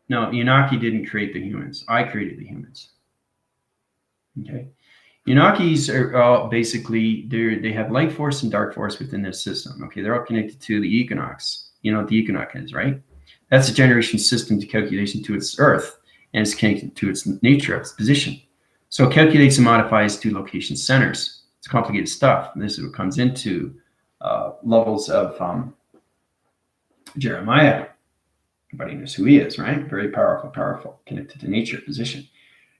No, Anunnaki didn't create the humans. I created the humans. Okay. Unakis are all basically, they have light force and dark force within their system. Okay, they're all connected to the equinox. You know what the equinox is, right? That's a generation system to calculation to its Earth, and it's connected to its nature, its position. So it calculates and modifies to location centers. It's complicated stuff. And this is what comes into levels of Jeremiah. Everybody knows who he is, right? Very powerful, connected to nature, position.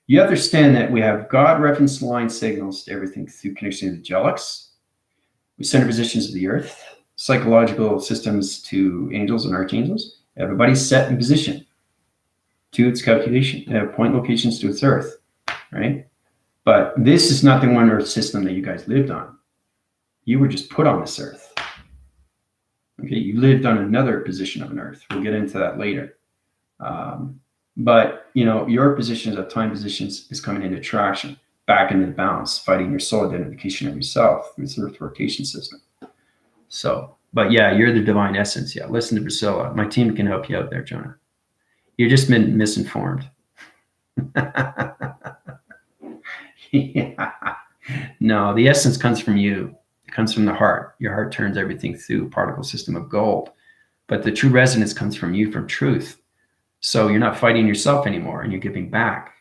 You understand that we have God reference line signals to everything through connection to the Gelux, with center positions of the Earth, psychological systems to angels and archangels. Everybody's set in position to its calculation. They have point locations to its Earth, right? But this is not the one Earth system that you guys lived on. You were just put on this Earth. Okay, you lived on another position of an Earth. We'll get into that later. But you know, your positions of time positions is coming into traction, back into the balance, fighting your soul identification of yourself through this Earth rotation system. So, but yeah, you're the divine essence. Yeah, listen to Priscilla. My team can help you out there, Jonah. You've just been misinformed. Yeah. No, the essence comes from you. It comes from the heart. Your heart turns everything through a particle system of gold. But the true resonance comes from you, from truth. So you're not fighting yourself anymore, and you're giving back.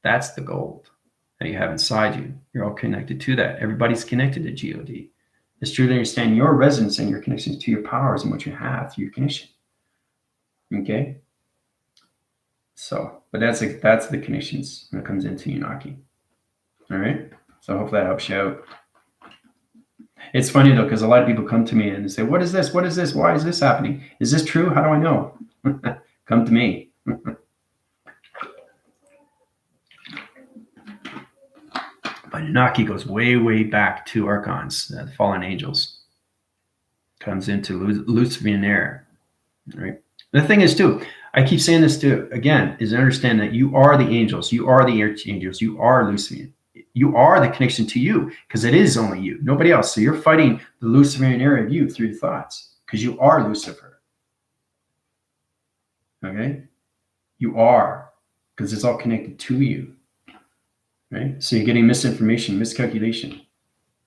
That's the gold that you have inside you. You're all connected to that. Everybody's connected to God. It's true to understand your resonance and your connections to your powers and what you have through your connection. Okay? So, but that's the connections when it comes into Unaki. All right? So hopefully that helps you out. It's funny though, because a lot of people come to me and say, what is this? What is this? Why is this happening? Is this true? How do I know? Come to me. But Unaki goes way, way back to archons, the fallen angels. Comes into Luciferian air. Right? The thing is too, I keep saying this too, again, is understand that you are the angels, you are the archangels, you are Luciferian. You are the connection to you, because it is only you, nobody else. So you're fighting the Luciferian area of you through your thoughts, because you are Lucifer. Okay? You are, because it's all connected to you. Right? So you're getting misinformation, miscalculation,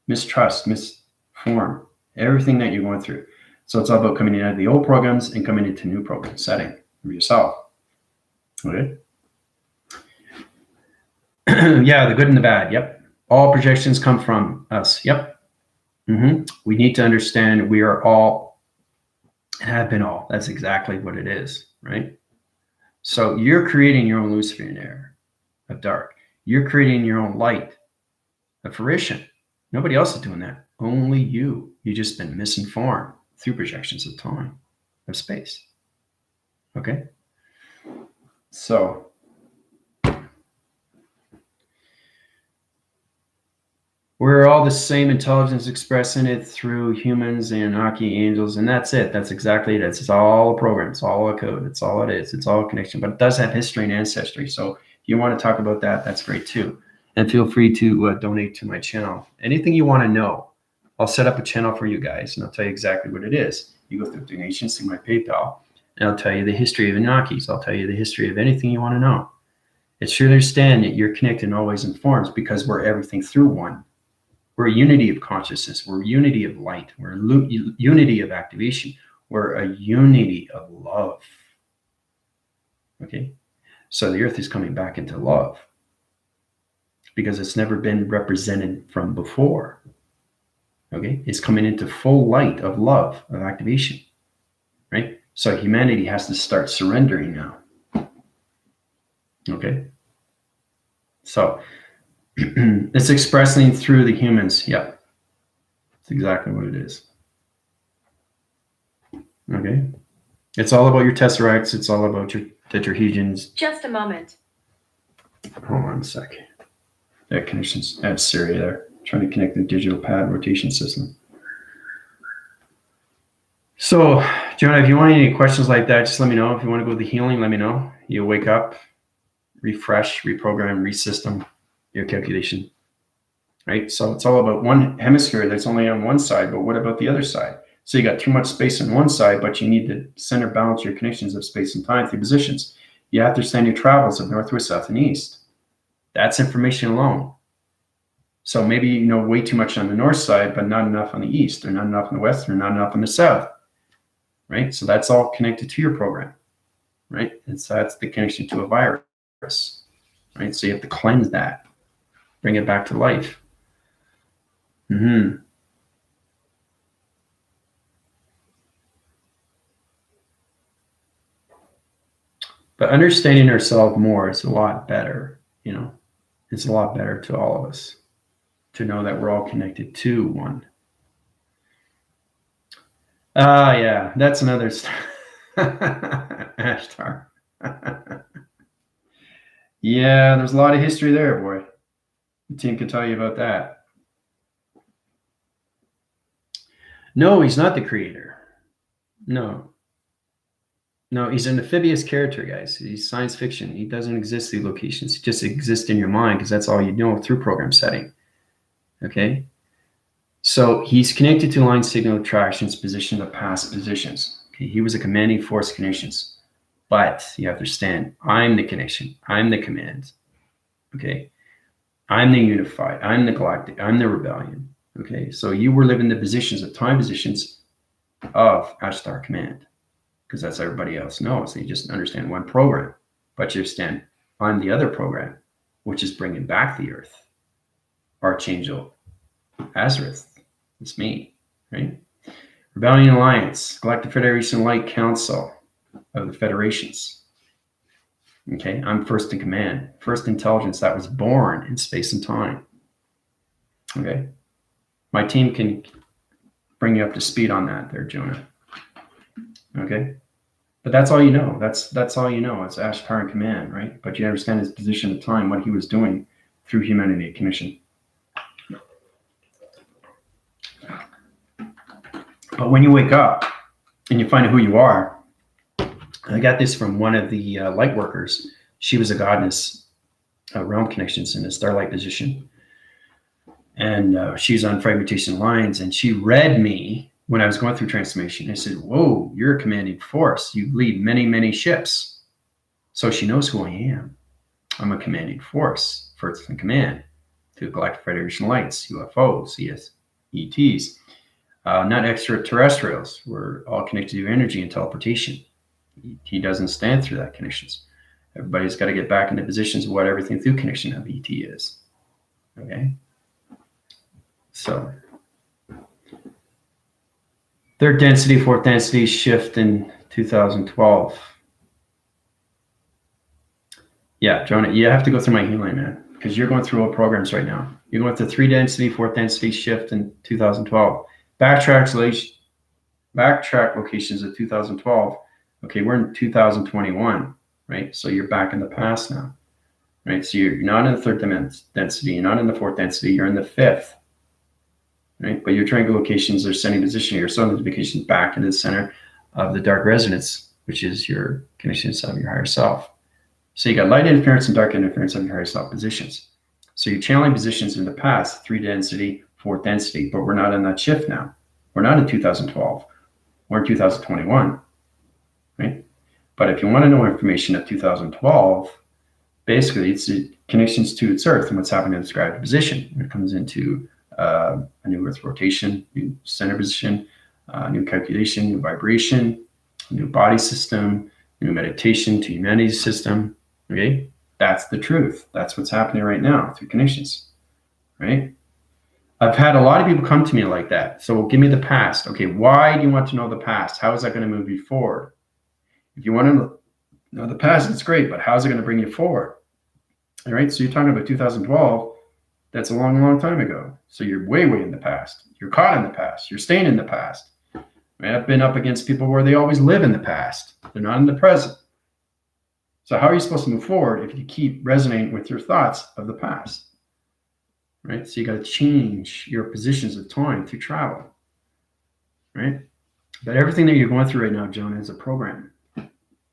mistrust, misform, everything that you're going through. So it's all about coming out of the old programs and coming into new programs, setting for yourself. Okay? Yeah, the good and the bad. Yep. All projections come from us. Yep. We need to understand we are all, have been all. That's exactly what it is, right? So you're creating your own Luciferian air of dark. You're creating your own light of fruition. Nobody else is doing that. Only you. You've just been misinformed through projections of time, of space. Okay? So we're all the same intelligence expressing it through humans and Aki angels, and that's it. That's exactly it. It's all a program. It's all a code. It's all it is. It's all a connection. But it does have history and ancestry. So if you want to talk about that, that's great too. And feel free to donate to my channel. Anything you want to know, I'll set up a channel for you guys, and I'll tell you exactly what it is. You go through donations through my PayPal, and I'll tell you the history of Inakis. I'll tell you the history of anything you want to know. It's sure to understand that you're connected and always informed, because we're everything through one. We're a unity of consciousness. We're a unity of light. We're a unity of activation. We're a unity of love. Okay? So the earth is coming back into love, because it's never been represented from before. Okay? It's coming into full light of love, of activation. Right? So humanity has to start surrendering now. Okay? So it's expressing through the humans. Yeah. That's exactly what it is. Okay? It's all about your tesseracts. It's all about your tetrahedrons. Just a moment. Hold on a sec. That connection's at Syria there. Trying to connect the digital pad rotation system. So, Jonah, if you want any questions like that, just let me know. If you want to go to the healing, let me know. You'll wake up, refresh, reprogram, resystem your calculation. Right? So it's all about one hemisphere that's only on one side, but what about the other side? So you got too much space on one side, but you need to center balance your connections of space and time through positions. You have to understand your travels of north, west, south, and east. That's information alone. So maybe you know way too much on the north side, but not enough on the east, or not enough on the west, or not enough on the south, right? So that's all connected to your program, right? And so that's the connection to a virus, right? So you have to cleanse that, bring it back to life. But understanding ourselves more is a lot better, you know, it's a lot better to all of us to know that we're all connected to one. Yeah, that's another Ashtar. Yeah, there's a lot of history there, boy. The team can tell you about that. No, he's not the creator. No. No, he's an amphibious character, guys. He's science fiction. He doesn't exist in locations. He just exists in your mind because that's all you know through program setting. Okay? So he's connected to line signal attractions, position of past positions. Okay, he was a commanding force connections. But you have to understand, I'm the connection. I'm the command. Okay? I'm the unified. I'm the galactic. I'm the rebellion. Okay? So you were living the positions of time positions of Ashtar Command, because that's everybody else knows. They just understand one program. But you understand, I'm the other program, which is bringing back the earth. Archangel Azareth. It's me, right? Rebellion Alliance, Galactic Federation Light Council of the Federations. Okay, I'm first in command, first intelligence that was born in space and time. Okay, my team can bring you up to speed on that there, Jonah. Okay, but that's all you know. That's all you know. It's Ashtar in command, right? But you understand his position of time, what he was doing through Humanity Commission. But when you wake up and you find out who you are, I got this from one of the light workers. She was a goddess, realm connections in a starlight position. And she's on fragmentation lines. And she read me when I was going through transformation. I said, whoa, you're a commanding force. You lead many, many ships. So she knows who I am. I'm a commanding force, first in command to Galactic Federation Lights, UFOs, ETs. Not extraterrestrials. We're all connected to energy and teleportation. He doesn't stand through that connections. Everybody's got to get back into positions of what everything through connection of ET is. Okay? So, third density, fourth density shift in 2012. Yeah, Jonah, you have to go through my healing, man, because you're going through all programs right now. You're going through 3 density, 4th density shift in 2012. Backtrack locations of 2012. Okay, we're in 2021, right? So you're back in the past now, right? So you're not in the 3rd density, you're not in the 4th density, you're in the 5th, right? But your triangle locations are sending position, your southern locations back into the center of the dark resonance, which is your connections of your higher self. So you got light interference and dark interference of your higher self positions. So you're channeling positions in the past, 3 density, 4th density, but we're not in that shift now. We're not in 2012. We're in 2021, right? But if you want to know information of 2012, basically it's the connections to its Earth and what's happening in its gravity position. When it comes into a new Earth rotation, new center position, new calculation, new vibration, new body system, new meditation to humanity system. Okay, that's the truth. That's what's happening right now through connections, right? I've had a lot of people come to me like that. So give me the past. Okay, why do you want to know the past? How is that going to move you forward? If you want to know the past, it's great, but how's it going to bring you forward? All right, so you're talking about 2012. That's a long, long time ago. So you're way, way in the past. You're caught in the past. You're staying in the past. Right? I've been up against people where they always live in the past. They're not in the present. So how are you supposed to move forward if you keep resonating with your thoughts of the past? Right? So you got to change your positions of time through travel. Right? But everything that you're going through right now, Jonah, is a program.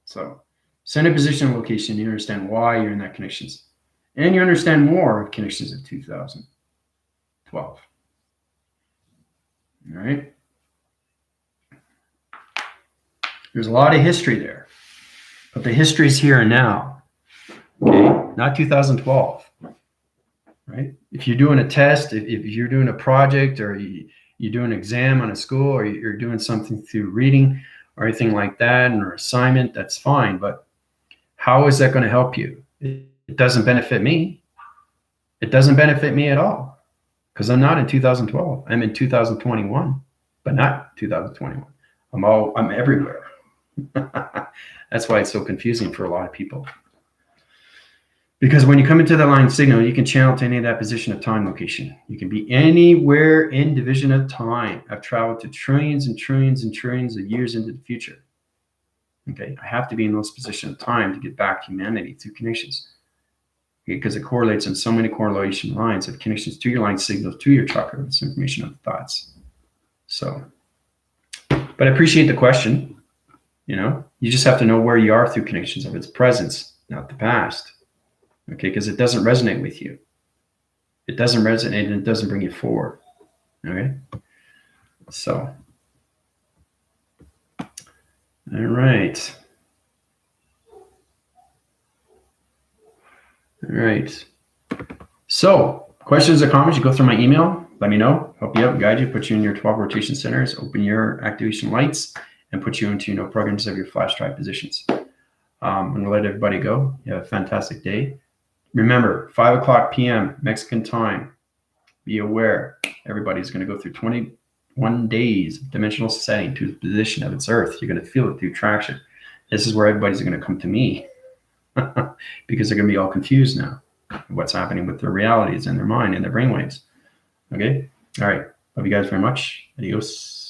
So send a position and location. You understand why you're in that connections. And you understand more of connections of 2012. All right? There's a lot of history there. But the history is here and now. Okay? Not 2012. Right? right? If you're doing a test, if you're doing a project, or you do an exam on a school, or you're doing something through reading or anything like that, or assignment, that's fine. But how is that going to help you? It doesn't benefit me. It doesn't benefit me at all, because I'm not in 2012. I'm in 2021, but not 2021. I'm everywhere. That's why it's so confusing for a lot of people. Because when you come into the line signal, you can channel to any of that position of time location. You can be anywhere in division of time. I've traveled to trillions and trillions and trillions of years into the future. Okay, I have to be in those positions of time to get back to humanity through connections. Okay, because it correlates on so many correlation lines of connections to your line signals, to your chakra, this information of thoughts. So, but I appreciate the question. You just have to know where you are through connections of its presence, not the past. Okay, because it doesn't resonate with you. It doesn't resonate, and it doesn't bring you forward. Okay, so, all right. All right. So, questions or comments, you go through my email. Let me know. Help you out, guide you, put you in your 12 rotation centers, open your activation lights, and put you into programs of your flash drive positions. I'm going to let everybody go. You have a fantastic day. Remember, 5 o'clock p.m. Mexican time. Be aware, everybody's going to go through 21 days of dimensional setting to the position of its Earth. You're going to feel it through traction. This is where everybody's going to come to me because they're going to be all confused now. What's happening with their realities and their mind and their brainwaves. Okay? All right. Love you guys very much. Adios.